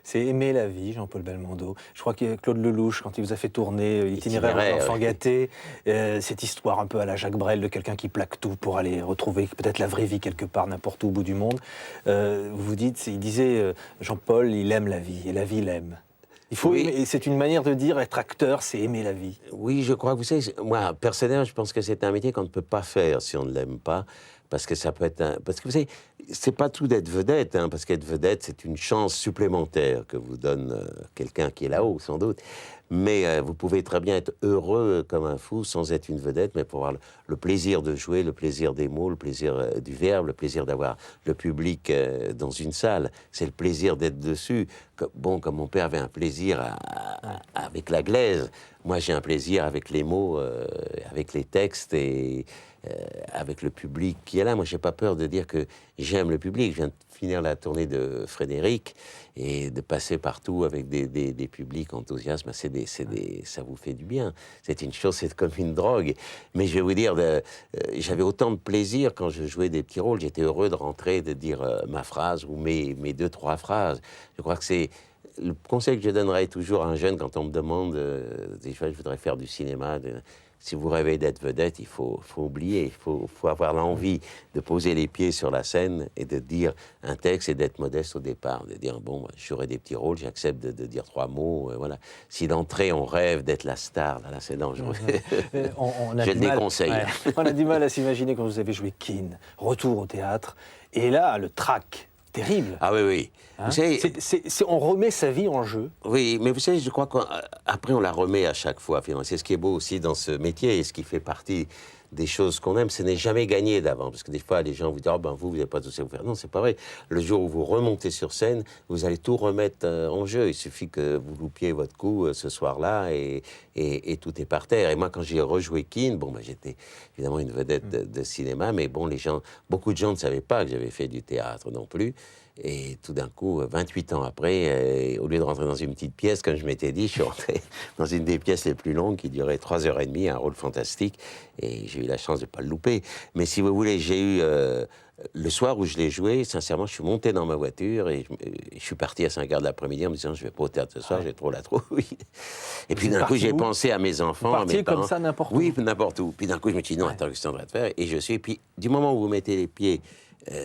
C'est Aimer la vie, Jean-Paul Belmondo. Je crois que Claude Lelouch, quand il vous a fait tourner Itinéraire d'un enfant gâté, cette histoire un peu à la Jacques Brel de quelqu'un qui plaque tout pour aller retrouver peut-être la vraie vie quelque part, n'importe où au bout du monde. Vous vous dites, il disait, Jean-Paul, il aime la vie, et la vie l'aime. Il faut Oui. aimer, et c'est une manière de dire, être acteur, c'est aimer la vie. Oui, je crois que vous savez, moi, personnellement, je pense que c'est un métier qu'on ne peut pas faire si on ne l'aime pas, parce que ça peut être parce que vous savez, c'est pas tout d'être vedette, hein, parce qu'être vedette, c'est une chance supplémentaire que vous donne quelqu'un qui est là-haut, sans doute. Mais vous pouvez très bien être heureux comme un fou sans être une vedette, mais pour avoir le plaisir de jouer, le plaisir des mots, le plaisir du verbe, le plaisir d'avoir le public dans une salle. C'est le plaisir d'être dessus. Comme mon père avait un plaisir avec la glaise, moi j'ai un plaisir avec les mots, avec les textes et avec le public qui est là. Moi, j'ai pas peur de dire que j'aime le public. Je viens de finir la tournée de Frédéric, et de passer partout avec des publics enthousiastes, ça vous fait du bien. C'est une chose, c'est comme une drogue. Mais je vais vous dire, j'avais autant de plaisir quand je jouais des petits rôles. J'étais heureux de rentrer, de dire ma phrase ou mes 2-3 phrases. Je crois que c'est le conseil que je donnerais toujours à un jeune quand on me demande, des fois, je voudrais faire du cinéma. Si vous rêvez d'être vedette, il faut oublier, il faut avoir l'envie de poser les pieds sur la scène et de dire un texte et d'être modeste au départ, de dire bon, j'aurai des petits rôles, j'accepte de dire 3 mots, voilà. Si d'entrée on rêve d'être la star, là c'est dangereux. Je le déconseille. Ouais. On a du mal à s'imaginer quand vous avez joué Keane, retour au théâtre, et là le trac. Terrible. Ah oui, oui. Hein, vous savez, on remet sa vie en jeu. Oui, mais vous savez, je crois qu'après on la remet à chaque fois. C'est ce qui est beau aussi dans ce métier et ce qui fait partie des choses qu'on aime. Ce n'est jamais gagné d'avant, parce que des fois les gens vous disent oh, ben vous n'avez pas tout ça à vous faire. Non, c'est pas vrai. Le jour où vous remontez sur scène, vous allez tout remettre en jeu. Il suffit que vous loupiez votre coup ce soir-là et tout est par terre. Et moi, quand j'ai rejoué Keane, bon, ben, j'étais évidemment une vedette de cinéma, mais bon, beaucoup de gens ne savaient pas que j'avais fait du théâtre non plus. Et tout d'un coup, 28 ans après, au lieu de rentrer dans une petite pièce, comme je m'étais dit, je suis rentré dans une des pièces les plus longues qui durait 3h30, un rôle fantastique. Et j'ai eu la chance de ne pas le louper. Mais si vous voulez, j'ai eu... le soir où je l'ai joué, sincèrement, je suis monté dans ma voiture et je suis parti à 5h de l'après-midi en me disant je vais pas au théâtre ce soir, j'ai trop la trouille. Et puis d'un coup, j'ai pensé à mes enfants, à mes parents. Comme ça n'importe où. Oui, n'importe où. Puis d'un coup, je me suis dit non, attends, qu'est-ce que tu devrais faire? Et je suis. Et puis du moment où vous mettez les pieds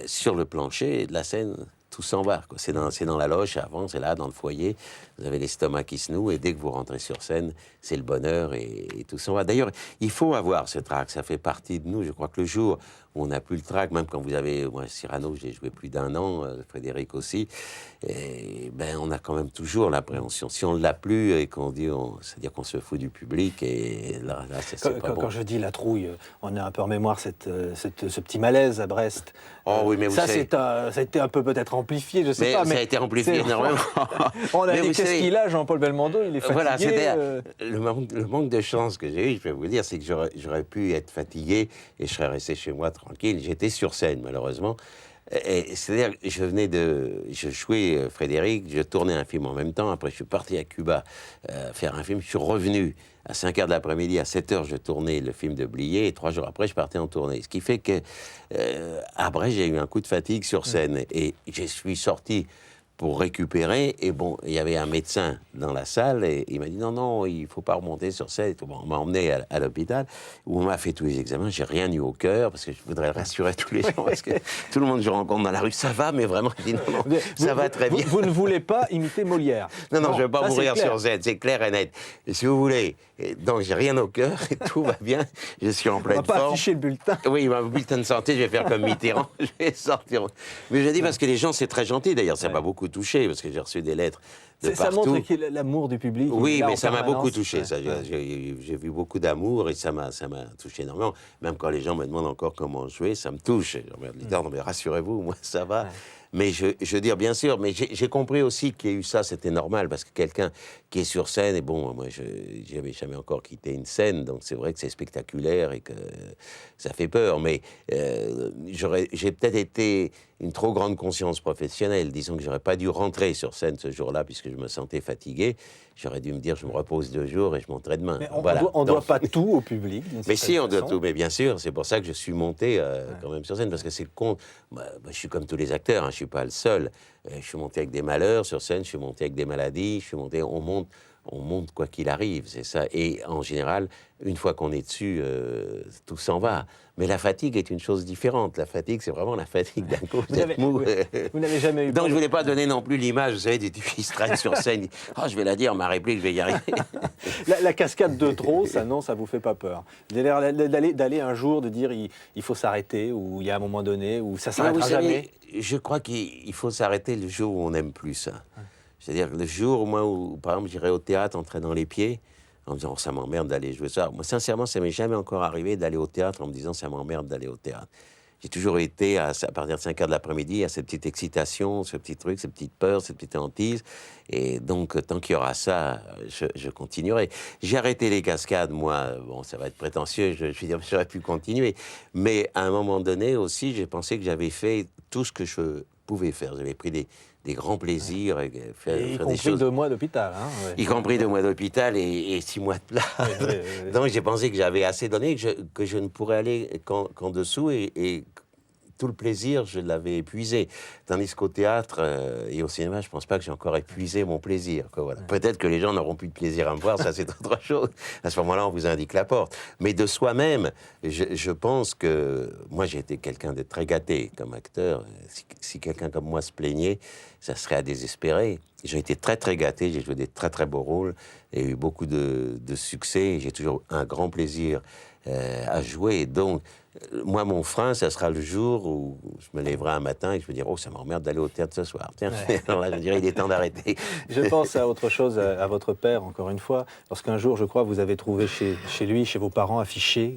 sur le plancher de la scène, tout s'en va. C'est dans la loge, avant, c'est là, dans le foyer. vous avez l'estomac qui se noue, et dès que vous rentrez sur scène, c'est le bonheur et tout s'en va. D'ailleurs, il faut avoir ce trac, ça fait partie de nous. Je crois que le jour où on n'a plus le trac, même quand vous avez, moi, Cyrano, j'ai joué plus d'1 an, Frédéric aussi, et ben, on a quand même toujours l'appréhension. Si on ne l'a plus et qu'on dit, c'est-à-dire qu'on se fout du public, et là c'est pas bon. Quand je dis la trouille, on a un peu en mémoire ce petit malaise à Brest. Oh oui, mais vous savez... ça a été un peu peut-être amplifié, je sais pas. Ça a été amplifié énormément. On a dit, qu'est-ce qu'il a, Jean-Paul Belmondo? Il est fatigué. Voilà, c'était le manque de chance que j'ai eu, je vais vous dire, c'est que j'aurais pu être fatigué et je serais resté chez moi tranquille. J'étais sur scène, malheureusement. C'est-à-dire, je jouais Frédéric, je tournais un film en même temps. Après, je suis parti à Cuba faire un film. Je suis revenu à 5h de l'après-midi, à 7h, je tournais le film de Blier, et 3 jours après, je partais en tournée. Ce qui fait que, après, j'ai eu un coup de fatigue sur scène, et je suis sorti pour récupérer, et bon, il y avait un médecin dans la salle, et il m'a dit non, il faut pas remonter sur scène. Bon, on m'a emmené à l'hôpital, où on m'a fait tous les examens, j'ai rien eu au cœur, parce que je voudrais rassurer tous les gens, parce que tout le monde que je rencontre dans la rue, ça va, mais vraiment, il dit non, ça va très bien. Vous ne voulez pas imiter Molière? Non, je ne veux pas mourir sur scène, c'est clair et net. Et si vous voulez, donc j'ai rien au cœur, et tout va bien, je suis en pleine forme. On va pas afficher le bulletin. Oui, le bulletin de santé, je vais faire comme Mitterrand, je vais sortir. Mais je dis parce que les gens, c'est très gentil, d'ailleurs, ça m'a beaucoup touché, parce que j'ai reçu des lettres de partout. Ça montre qu'il y a l'amour du public. Oui, mais ça m'a beaucoup touché, ça. J'ai vu beaucoup d'amour, et ça m'a touché énormément. Même quand les gens me demandent encore comment jouer, ça me touche. Je regarde les gars, non mais rassurez-vous, moi ça va. Ouais. Mais je veux dire, bien sûr, mais j'ai compris aussi qu'il y a eu ça, c'était normal, parce que quelqu'un qui est sur scène, et bon, moi, je n'avais jamais encore quitté une scène, donc c'est vrai que c'est spectaculaire et que ça fait peur, mais j'ai peut-être été une trop grande conscience professionnelle. Disons que j'aurais pas dû rentrer sur scène ce jour-là, puisque je me sentais fatigué. J'aurais dû me dire, je me repose 2 jours et je monterai demain. Mais on doit pas tout au public. Mais si, on doit tout. Mais bien sûr, c'est pour ça que je suis monté quand même sur scène, parce que c'est con. Je suis comme tous les acteurs, hein, je suis pas le seul. Je suis monté avec des malheurs sur scène, je suis monté avec des maladies, je suis monté. On monte quoi qu'il arrive, c'est ça. Et en général, une fois qu'on est dessus, tout s'en va. Mais la fatigue est une chose différente. La fatigue, c'est vraiment la fatigue d'un coup. Vous n'avez jamais eu... Donc, je ne voulais pas donner non plus l'image, vous savez, des types qui se traînent sur scène. Oh, je vais la dire, ma réplique, je vais y arriver. La cascade de trop, ça, non, ça vous fait pas peur? D'aller un jour, de dire il faut s'arrêter, ou il y a un moment donné, où ça s'arrêtera jamais? Je crois qu'il faut s'arrêter le jour où on n'aime plus ça. C'est-à-dire que le jour, moi, où, par exemple, j'irais au théâtre en traînant les pieds, en me disant, oh, ça m'emmerde d'aller jouer ça. Moi, sincèrement, ça m'est jamais encore arrivé d'aller au théâtre en me disant, ça m'emmerde d'aller au théâtre. J'ai toujours été, à partir de 5h de l'après-midi, à cette petite excitation, ce petit truc, cette petite peur, cette petite hantise. Et donc, tant qu'il y aura ça, je continuerai. J'ai arrêté les cascades, moi. Bon, ça va être prétentieux, je vais dire, j'aurais pu continuer. Mais à un moment donné aussi, j'ai pensé que j'avais fait tout ce que je pouvais faire. J'avais pris des grands plaisirs, faire y des compris choses. 2 mois d'hôpital. Hein, ouais. Y compris 2 mois d'hôpital et 6 mois de plat. Oui. Donc j'ai pensé que j'avais assez donné, que je ne pourrais aller qu'en dessous, et tout le plaisir, je l'avais épuisé. Tandis qu'au théâtre et au cinéma, je ne pense pas que j'ai encore épuisé mon plaisir. Voilà. Ouais. Peut-être que les gens n'auront plus de plaisir à me voir, ça c'est autre chose. À ce moment-là, on vous indique la porte. Mais de soi-même, je pense que... Moi, j'ai été quelqu'un de très gâté comme acteur. Si quelqu'un comme moi se plaignait, ça serait à désespérer. J'ai été très, très gâté. J'ai joué des très, très beaux rôles et eu beaucoup de succès. J'ai toujours un grand plaisir à jouer. Donc, moi, mon frein, ça sera le jour où je me lèverai un matin et je me dirai, oh, ça m'emmerde d'aller au théâtre ce soir. Tiens, alors là, je me dirais, il est temps d'arrêter. Je pense à autre chose, à votre père, encore une fois. Lorsqu'un jour, je crois, vous avez trouvé chez lui, chez vos parents, affiché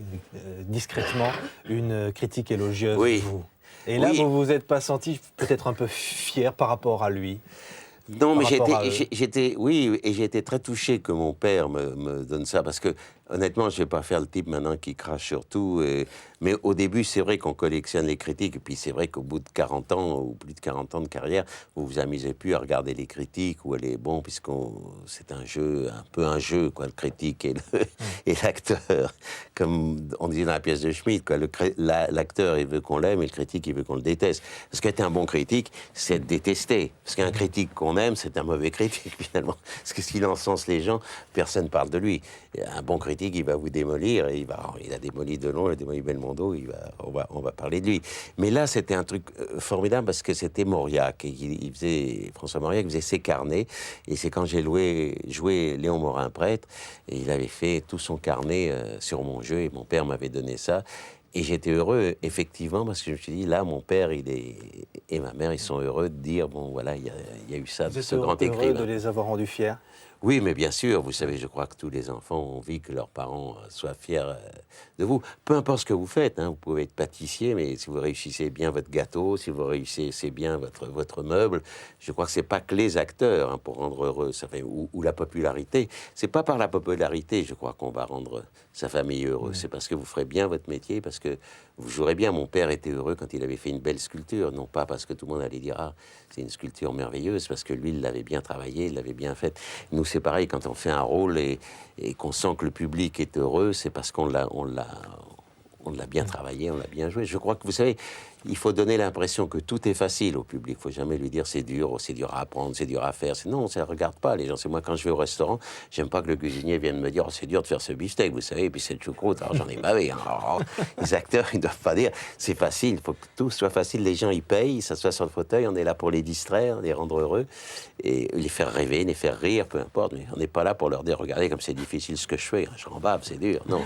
discrètement une critique élogieuse de vous. Et là, vous vous êtes pas senti peut-être un peu fier par rapport à lui? Non, mais j'ai été très touché que mon père me donne ça, parce que, honnêtement, je ne vais pas faire le type maintenant qui crache sur tout, mais au début, c'est vrai qu'on collectionne les critiques, et puis c'est vrai qu'au bout de 40 ans, ou plus de 40 ans de carrière, vous vous amusez plus à regarder les critiques, ou elle est bon, c'est un peu un jeu, quoi, le critique et l'acteur. Comme on disait dans la pièce de Schmitt, quoi, l'acteur, il veut qu'on l'aime, et le critique, il veut qu'on le déteste. Parce qu'être un bon critique, c'est être détesté. Parce qu'un critique qu'on aime, c'est un mauvais critique, finalement. Parce que s'il encense les gens, personne ne parle de lui. Un bon critique, critique, il va vous démolir, et il a démoli Delon, il a démoli Belmondo, on va parler de lui. Mais là, c'était un truc formidable parce que c'était Mauriac, François Mauriac faisait ses carnets, et c'est quand j'ai joué Léon Morin prêtre, et il avait fait tout son carnet sur mon jeu, et mon père m'avait donné ça. Et j'étais heureux, effectivement, parce que je me suis dit, là, mon père et ma mère, ils sont heureux de dire, bon, voilà, il y a eu ça, ce grand écrivain. Vous êtes heureux de les avoir rendus fiers? Oui, mais bien sûr, vous savez, je crois que tous les enfants ont envie que leurs parents soient fiers de vous. Peu importe ce que vous faites, hein, vous pouvez être pâtissier, mais si vous réussissez bien votre gâteau, si vous réussissez bien votre meuble, je crois que c'est pas que les acteurs hein, pour rendre heureux, ou la popularité. C'est pas par la popularité, je crois, qu'on va rendre sa famille heureuse. C'est parce que vous ferez bien votre métier, parce que vous jouerez bien. Mon père était heureux quand il avait fait une belle sculpture, non pas parce que tout le monde allait dire « Ah, c'est une sculpture merveilleuse », parce que lui, il l'avait bien travaillé, il l'avait bien faite. Nous, c'est pareil, quand on fait un rôle et qu'on sent que le public est heureux, c'est parce qu'on l'a bien travaillé, on l'a bien joué. Je crois que, vous savez, il faut donner l'impression que tout est facile au public. Il faut jamais lui dire c'est dur à apprendre, c'est dur à faire. Non, ça ne regarde pas les gens. C'est moi, quand je vais au restaurant, j'aime pas que le cuisinier vienne me dire oh, c'est dur de faire ce beefsteak, vous savez, et puis cette choucroute. Alors j'en ai bavé. Hein. Alors, les acteurs, ils doivent pas dire c'est facile. Il faut que tout soit facile. Les gens, ils payent, ils s'assoient sur le fauteuil. On est là pour les distraire, les rendre heureux et les faire rêver, les faire rire, peu importe. Mais on n'est pas là pour leur dire regardez comme c'est difficile ce que je fais. J'en bave, c'est dur. Non.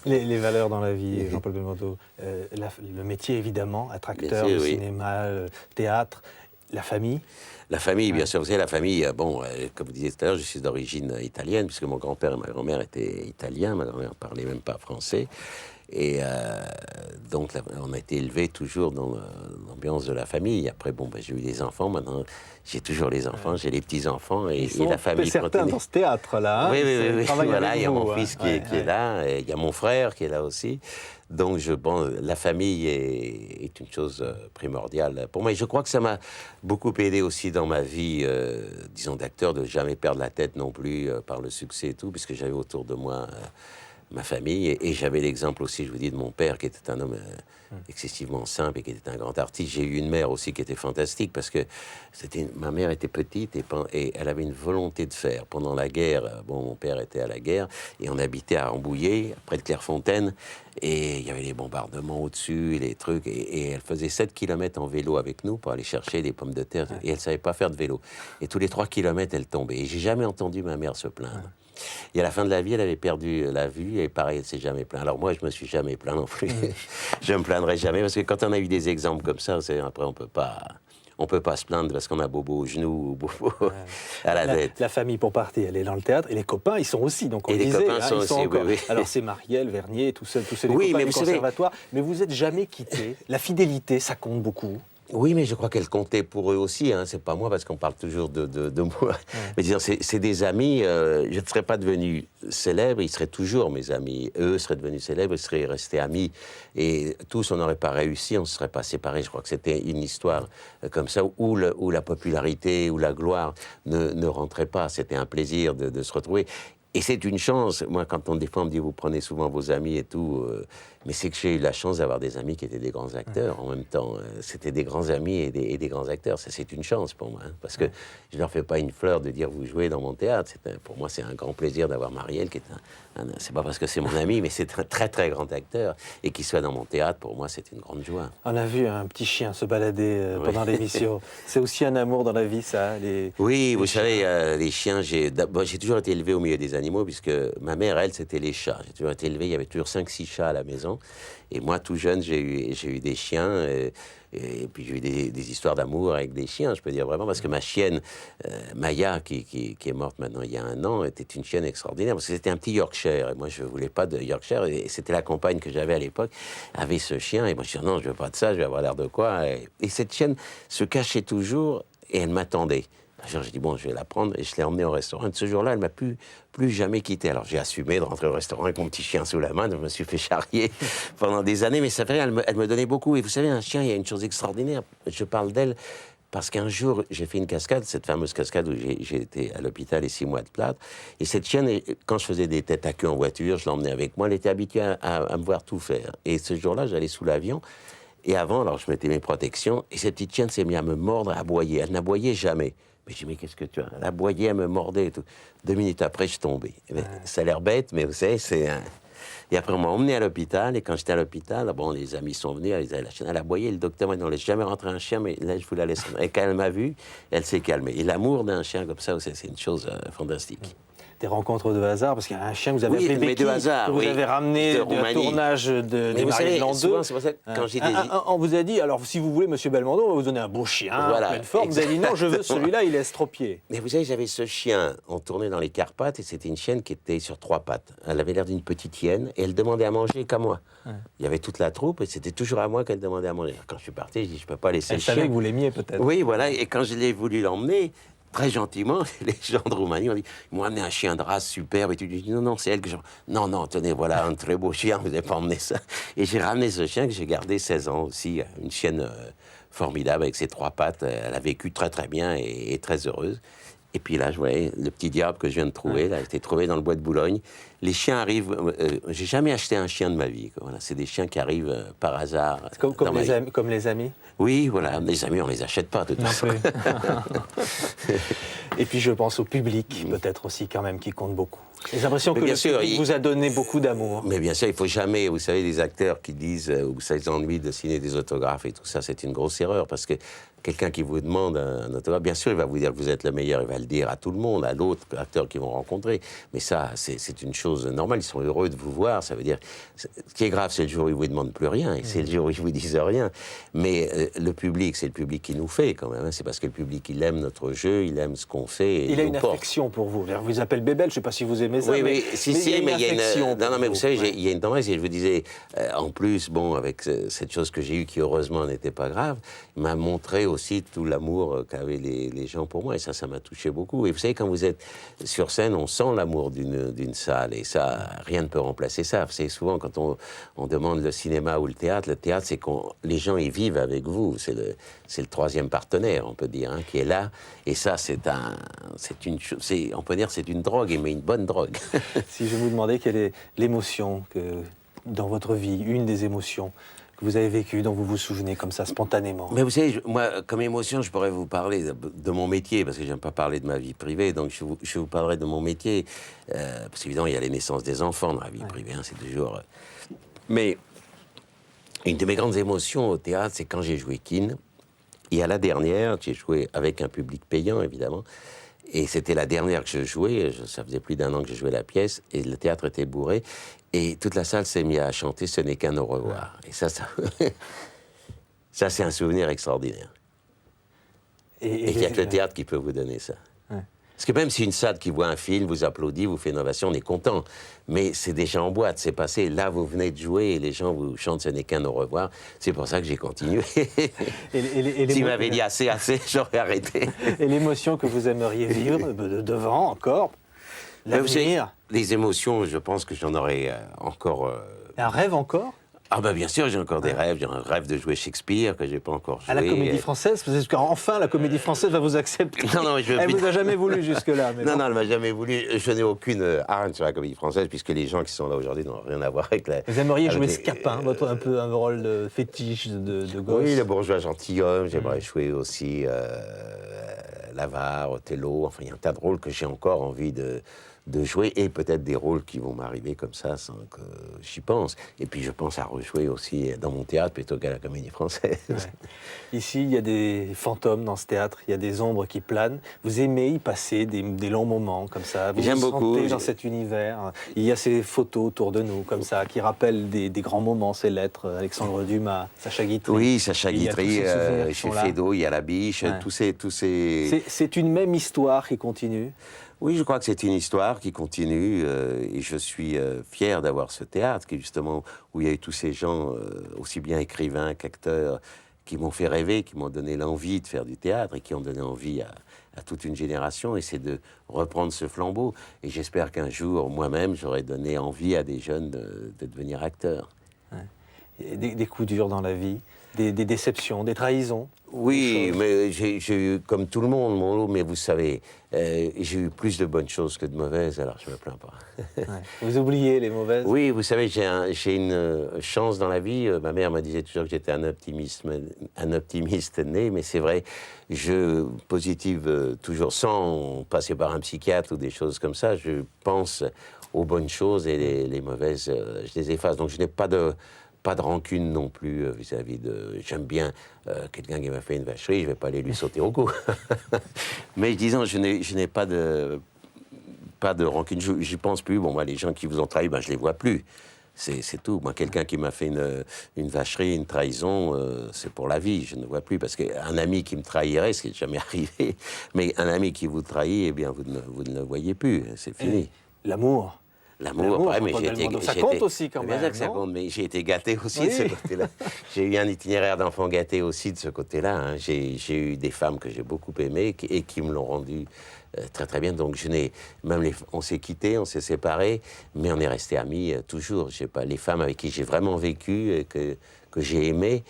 Les valeurs dans la vie, Jean-Paul Belmondo, le métier évidemment. Attracteur, le cinéma, théâtre, la famille. La famille, bien sûr. Vous savez, la famille, comme vous disiez tout à l'heure, je suis d'origine italienne, puisque mon grand-père et ma grand-mère étaient italiens. Ma grand-mère ne parlait même pas français. Et donc, on a été élevés toujours dans l'ambiance de la famille. Après, j'ai eu des enfants. Maintenant, j'ai toujours les enfants, j'ai les petits-enfants. Et la famille continue. Certains dans ce théâtre-là. Hein, oui. Voilà, il y a mon fils qui est là. Et il y a mon frère qui est là aussi. Donc, la famille est une chose primordiale pour moi. Et je crois que ça m'a beaucoup aidé aussi dans ma vie, disons, d'acteur, de jamais perdre la tête non plus par le succès et tout, puisque j'avais autour de moi ma famille. Et j'avais l'exemple aussi, je vous dis, de mon père, qui était un homme excessivement simple et qui était un grand artiste. J'ai eu une mère aussi qui était fantastique, parce que ma mère était petite et elle avait une volonté de faire. Pendant la guerre, mon père était à la guerre, et on habitait à Rambouillet, près de Clairefontaine, et il y avait les bombardements au-dessus, les trucs, et elle faisait 7 km en vélo avec nous pour aller chercher des pommes de terre, et elle savait pas faire de vélo. Et tous les 3 km, elle tombait. Et j'ai jamais entendu ma mère se plaindre. Et à la fin de la vie, elle avait perdu la vue, et pareil, elle s'est jamais plainte. Alors moi, je me suis jamais plaint non plus. Je me plaindrai jamais, parce que quand on a eu des exemples comme ça, après, on peut pas se plaindre parce qu'on a bobo au genou ou bobo à la tête. La famille, pour partir, elle est dans le théâtre, et les copains, ils sont aussi. Donc on les disait, copains sont aussi, encore. oui. Alors c'est Marielle, Vernier, tous ceux les copains du conservatoire. Mais vous n'êtes jamais quittés. La fidélité, ça compte beaucoup. Oui, mais je crois qu'elle comptait pour eux aussi. Hein. C'est pas moi, parce qu'on parle toujours de moi. Mais disons, c'est des amis. Je ne serais pas devenu célèbre, ils seraient toujours mes amis. Eux seraient devenus célèbres, ils seraient restés amis. Et tous, on n'aurait pas réussi, on ne se serait pas séparés. Je crois que c'était une histoire comme ça, où la popularité, où la gloire ne rentrait pas. C'était un plaisir de se retrouver. Et c'est une chance. Moi, quand des fois on me dit vous prenez souvent vos amis et tout, mais c'est que j'ai eu la chance d'avoir des amis qui étaient des grands acteurs en même temps. C'était des grands amis et des grands acteurs. Ça, c'est une chance pour moi, hein, parce que je leur fais pas une fleur de dire vous jouez dans mon théâtre. Pour moi, c'est un grand plaisir d'avoir Marielle, qui est c'est pas parce que c'est mon ami, mais c'est un très très grand acteur, et qu'il soit dans mon théâtre. Pour moi, c'est une grande joie. On a vu un petit chien se balader pendant l'émission. C'est aussi un amour dans la vie, ça. Oui, vous savez, les chiens. J'ai toujours été élevé au milieu des animaux, puisque ma mère, elle, c'était les chats. J'ai toujours été élevé, il y avait toujours 5-6 chats à la maison. Et moi, tout jeune, j'ai eu des chiens. Et puis j'ai eu des histoires d'amour avec des chiens, je peux dire vraiment, parce que ma chienne, Maya, qui est morte maintenant il y a 1 an, était une chienne extraordinaire, parce que c'était un petit Yorkshire, et moi je ne voulais pas de Yorkshire, et c'était la compagne que j'avais à l'époque, avait ce chien, et moi je disais non, je ne veux pas de ça, je vais avoir l'air de quoi, et cette chienne se cachait toujours, et elle m'attendait. Alors j'ai dit, bon, je vais la prendre, et je l'ai emmenée au restaurant. Et de ce jour-là, elle m'a plus jamais quitté. Alors j'ai assumé de rentrer au restaurant avec mon petit chien sous la main. Je me suis fait charrier pendant des années, mais ça fait rien, elle me donnait beaucoup. Et vous savez, un chien, il y a une chose extraordinaire. Je parle d'elle parce qu'un jour, j'ai fait une cascade, cette fameuse cascade où j'ai été à l'hôpital et 6 mois de plâtre. Et cette chienne, quand je faisais des têtes à queue en voiture, je l'emmenais avec moi, elle était habituée à me voir tout faire. Et ce jour-là, j'allais sous l'avion. Et avant, alors je mettais mes protections, et cette petite chienne s'est mise à me mordre, à aboyer. Elle n'aboyait jamais. Mais j'ai dit, mais qu'est-ce que tu as? Elle aboyait, elle me mordait et tout. 2 minutes après, je suis tombé. Ça a l'air bête, mais vous savez, c'est un... Et après, on m'a emmené à l'hôpital, et quand j'étais à l'hôpital, bon, les amis sont venus, ils disaient, la chienne, elle aboyait, le docteur m'a dit, on ne laisse jamais rentrer un chien, mais là, je vous la laisse. Et quand elle m'a vu, elle s'est calmée. Et l'amour d'un chien comme ça, c'est une chose fantastique. Des rencontres de hasard, parce qu'il y a un chien que vous avez Oui, appelé mais Becky, de hasard, que vous oui. avez ramené De du Roumanie. tournage des Marie Blanc 2. Souvent, c'est pour ça que quand j'étais... On vous a dit, alors si vous voulez, monsieur Belmondo, on va vous donner un beau chien, Voilà, en pleine forme. Vous avez dit, non, je veux celui-là, il est estropié. Mais vous savez, j'avais ce chien, on tournait dans les Carpates, et c'était une chienne qui était sur 3 pattes. Elle avait l'air d'une petite hyène, et elle demandait à manger qu'à moi. Il y avait toute la troupe, et c'était toujours à moi qu'elle demandait à manger. Quand je suis parti, je dis, je peux pas laisser Elle le chien. savait que vous l'aimiez peut-être. Oui, voilà, et quand je l'ai voulu l'emmener, très gentiment, les gens de Roumanie ils m'ont amené un chien de race superbe, et tu dis, non, c'est elle que je... Non, non, tenez, voilà un très beau chien, vous n'avez pas emmené ça. Et j'ai ramené ce chien que j'ai gardé 16 ans aussi, une chienne formidable avec ses 3 pattes, elle a vécu très très bien et très heureuse. Et puis là, je voyais le petit diable que je viens de trouver, là, il était trouvé dans le bois de Boulogne. Les chiens arrivent, j'ai jamais acheté un chien de ma vie, quoi. Voilà, c'est des chiens qui arrivent par hasard. Comme les amis. Oui, voilà, les amis, on les achète pas de toute façon. Et puis je pense au public, peut-être aussi quand même, qui compte beaucoup. J'ai l'impression que bien le sûr, public vous a donné beaucoup d'amour. Mais bien sûr, il faut jamais, vous savez, les acteurs qui disent ou ça les ennuie de signer des autographes et tout ça, c'est une grosse erreur parce que quelqu'un qui vous demande un autographe, bien sûr, il va vous dire que vous êtes le meilleur, il va le dire à tout le monde, à d'autres acteurs qu'ils vont rencontrer. Mais ça, c'est une chose normale. Ils sont heureux de vous voir. Ça veut dire, ce qui est grave, c'est le jour où ils vous demandent plus rien, et c'est le jour où ils vous disent rien. Mais le public, c'est le public qui nous fait quand même. Hein. C'est parce que le public, il aime notre jeu, il aime ce qu'on fait. Et il a une nous porte. Affection pour vous. Il vous appelle Bébel. Je ne sais pas si vous aimez ça. Oui, mais, oui, si, mais il y a une affection. Non, mais vous savez, Ouais. il y a une tendresse. Et je vous disais, en plus, bon, avec cette chose que j'ai eue, qui heureusement n'était pas grave, m'a montré aussi tout l'amour qu'avaient les gens pour moi. Et ça m'a touché beaucoup. Et vous savez, quand vous êtes sur scène, on sent l'amour d'une salle. Et ça, rien ne peut remplacer ça. Vous savez, souvent, quand on demande le cinéma ou le théâtre, c'est que les gens y vivent avec vous. C'est le troisième partenaire, on peut dire, hein, qui est là. Et ça, on peut dire, c'est une drogue, mais une bonne drogue. Si je vous demandais quelle est l'émotion que, dans votre vie, une des émotions que vous avez vécues, dont vous vous souvenez comme ça, spontanément. Mais vous savez, moi, comme émotion, je pourrais vous parler de mon métier, parce que je n'aime pas parler de ma vie privée, donc je vous parlerai de mon métier, parce qu'évidemment, il y a les naissances des enfants dans la vie privée, hein, c'est toujours... Mais une de mes grandes émotions au théâtre, c'est quand j'ai joué Keane, et à la dernière, j'ai joué avec un public payant, évidemment, et c'était la dernière que je jouais, ça faisait plus d'1 an que je jouais la pièce, et le théâtre était bourré, et toute la salle s'est mise à chanter « Ce n'est qu'un au revoir ». Et ça c'est un souvenir extraordinaire. Et il n'y a que le théâtre qui peut vous donner ça. Ouais. Parce que même si une salle qui voit un film, vous applaudit, vous fait une ovation, on est content. Mais c'est déjà en boîte, c'est passé. Là, vous venez de jouer et les gens vous chantent « Ce n'est qu'un au revoir ». C'est pour ça que j'ai continué. S'ils m'avaient dit assez, j'aurais arrêté. Et l'émotion que vous aimeriez vivre devant encore, l'avenir. Les émotions, je pense que j'en aurais encore... Un rêve encore? Ah ben bien sûr, j'ai encore des rêves. J'ai un rêve de jouer Shakespeare que j'ai pas encore joué. À la Comédie Française, parce qu'enfin la Comédie Française va vous accepter. Non, elle vous a jamais voulu jusque-là. Mais non, elle m'a jamais voulu. Je n'ai aucune hargne sur la Comédie Française puisque les gens qui sont là aujourd'hui n'ont rien à voir avec la. Vous aimeriez jouer Scapin, un peu un rôle de fétiche de gosse. Oui, le bourgeois gentilhomme. J'aimerais jouer aussi l'avare, Othello. Enfin, il y a un tas de rôles que j'ai encore envie de jouer, et peut-être des rôles qui vont m'arriver comme ça sans que j'y pense. Et puis je pense à rejouer aussi dans mon théâtre plutôt qu'à la Comédie Française. Ouais. Ici, il y a des fantômes dans ce théâtre, il y a des ombres qui planent. Vous aimez y passer des longs moments comme ça? Vous J'aime vous beaucoup. Sentez dans cet univers. Il y a ces photos autour de nous comme ça, qui rappellent des grands moments, ces lettres. Alexandre Dumas, Sacha Guitry. Oui, Sacha Guitry, chez Feydeau, il y a La Biche, ouais. tous ces... C'est une même histoire qui continue? Oui, je crois que c'est une histoire qui continue et je suis fier d'avoir ce théâtre qui, justement, où il y a eu tous ces gens, aussi bien écrivains qu'acteurs, qui m'ont fait rêver, qui m'ont donné l'envie de faire du théâtre et qui ont donné envie à toute une génération, et c'est de reprendre ce flambeau. Et j'espère qu'un jour, moi-même, j'aurai donné envie à des jeunes de devenir acteurs. Ouais. Des coups durs dans la vie, des déceptions, des trahisons? Oui, mais j'ai eu, comme tout le monde, mon lot, mais vous savez, j'ai eu plus de bonnes choses que de mauvaises, alors je me plains pas. Ouais. Vous oubliez les mauvaises? Oui, vous savez, j'ai une chance dans la vie. Ma mère me disait toujours que j'étais un optimiste né, mais c'est vrai, je positive toujours, sans passer par un psychiatre ou des choses comme ça, je pense aux bonnes choses et les mauvaises, je les efface. Donc je n'ai pas de rancune non plus vis-à-vis de... J'aime bien quelqu'un qui m'a fait une vacherie, je ne vais pas aller lui sauter au cou. Mais disons, je n'ai pas de rancune, j'y pense plus. Bon, moi, les gens qui vous ont trahi, ben, je les vois plus. C'est tout. Moi, quelqu'un qui m'a fait une vacherie, une trahison, c'est pour la vie. Je ne vois plus. Parce qu'un ami qui me trahirait, ce qui n'est jamais arrivé, mais un ami qui vous trahit, eh bien, vous ne le voyez plus. C'est fini. L'amour. L'amour, pareil, mais ça compte aussi quand même. Bien sûr que ça compte, mais j'ai été gâté aussi de ce côté-là. J'ai eu un itinéraire d'enfant gâté aussi de ce côté-là. Hein. J'ai eu des femmes que j'ai beaucoup aimées et qui me l'ont rendu très très bien. Donc on s'est quittés, on s'est séparés, mais on est restés amis toujours. Je sais pas, les femmes avec qui j'ai vraiment vécu et que j'ai aimé,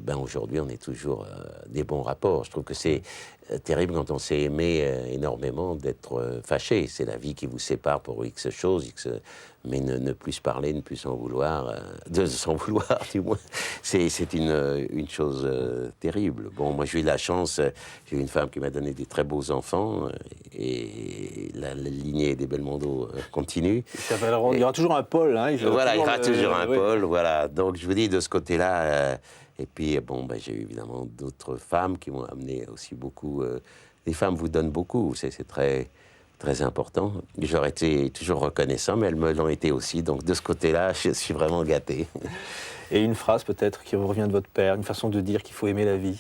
ben aujourd'hui on est toujours des bons rapports. Je trouve que c'est terrible quand on s'est aimé énormément d'être fâché. C'est la vie qui vous sépare pour X choses, mais ne plus se parler, ne plus s'en vouloir, s'en vouloir du moins, c'est une chose terrible. Bon, moi j'ai eu la chance, j'ai eu une femme qui m'a donné des très beaux enfants et la lignée des Belmondo continue. Il y aura toujours un Paul. Hein, voilà, il y aura toujours un Paul, voilà. Donc je vous dis, de ce côté-là... et puis, bon, ben, j'ai eu évidemment d'autres femmes qui m'ont amené aussi beaucoup... les femmes vous donnent beaucoup, c'est très, très important. J'aurais été toujours reconnaissant, mais elles me l'ont été aussi. Donc, de ce côté-là, je suis vraiment gâté. Et une phrase peut-être qui revient de votre père, une façon de dire qu'il faut aimer la vie.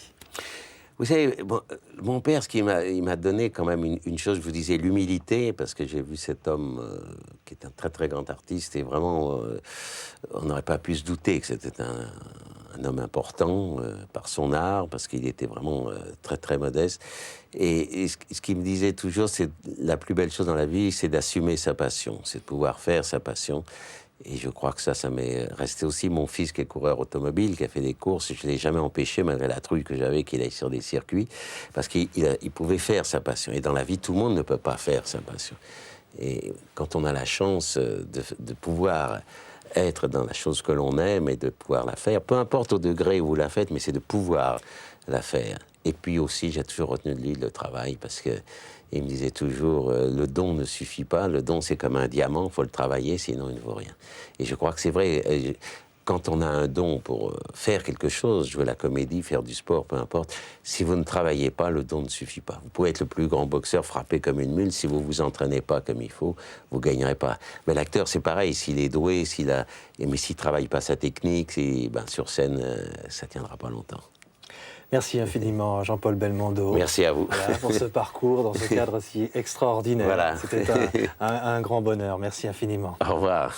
Vous savez, bon, mon père, il m'a donné quand même une chose, je vous disais, l'humilité, parce que j'ai vu cet homme qui est un très très grand artiste, et vraiment, on n'aurait pas pu se douter que c'était un homme important par son art, parce qu'il était vraiment très très modeste. Et ce qu'il me disait toujours, c'est la plus belle chose dans la vie, c'est d'assumer sa passion, c'est de pouvoir faire sa passion. Et je crois que ça m'est resté aussi. Mon fils qui est coureur automobile, qui a fait des courses, je ne l'ai jamais empêché, malgré la trouille que j'avais, qu'il aille sur des circuits, parce qu'il pouvait faire sa passion. Et dans la vie, tout le monde ne peut pas faire sa passion. Et quand on a la chance de pouvoir être dans la chose que l'on aime et de pouvoir la faire, peu importe au degré où vous la faites, mais c'est de pouvoir la faire. Et puis aussi, j'ai toujours retenu de lui le travail, parce que il me disait toujours, le don ne suffit pas, le don c'est comme un diamant, il faut le travailler, sinon il ne vaut rien. Et je crois que c'est vrai, quand on a un don pour faire quelque chose, jouer la comédie, faire du sport, peu importe, si vous ne travaillez pas, le don ne suffit pas. Vous pouvez être le plus grand boxeur, frapper comme une mule, si vous ne vous entraînez pas comme il faut, vous ne gagnerez pas. Mais l'acteur, c'est pareil, s'il est doué, mais s'il ne travaille pas sa technique, sur scène, ça ne tiendra pas longtemps. Merci infiniment, Jean-Paul Belmondo. Merci à vous. Voilà, pour ce parcours, dans ce cadre si extraordinaire. Voilà. C'était un grand bonheur. Merci infiniment. Au revoir.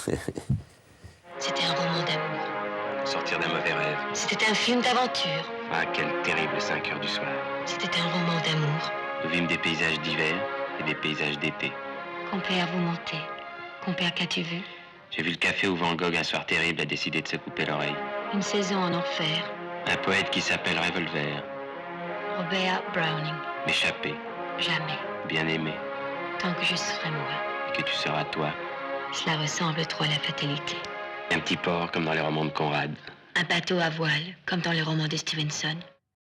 C'était un roman d'amour. Sortir d'un mauvais rêve. C'était un film d'aventure. Ah, quelle terrible 5 heures du soir. C'était un roman d'amour. Nous vîmes des paysages d'hiver et des paysages d'été. Compère, vous montez. Compère, qu'as-tu vu? J'ai vu le café où Van Gogh, un soir terrible, a décidé de se couper l'oreille. Une saison en enfer. Un poète qui s'appelle Revolver. Robert Browning. M'échapper, Jamais. bien aimé. Tant que je serai moi. Et que tu seras toi. Cela ressemble trop à la fatalité. Un petit port comme dans les romans de Conrad. Un bateau à voile, comme dans les romans de Stevenson.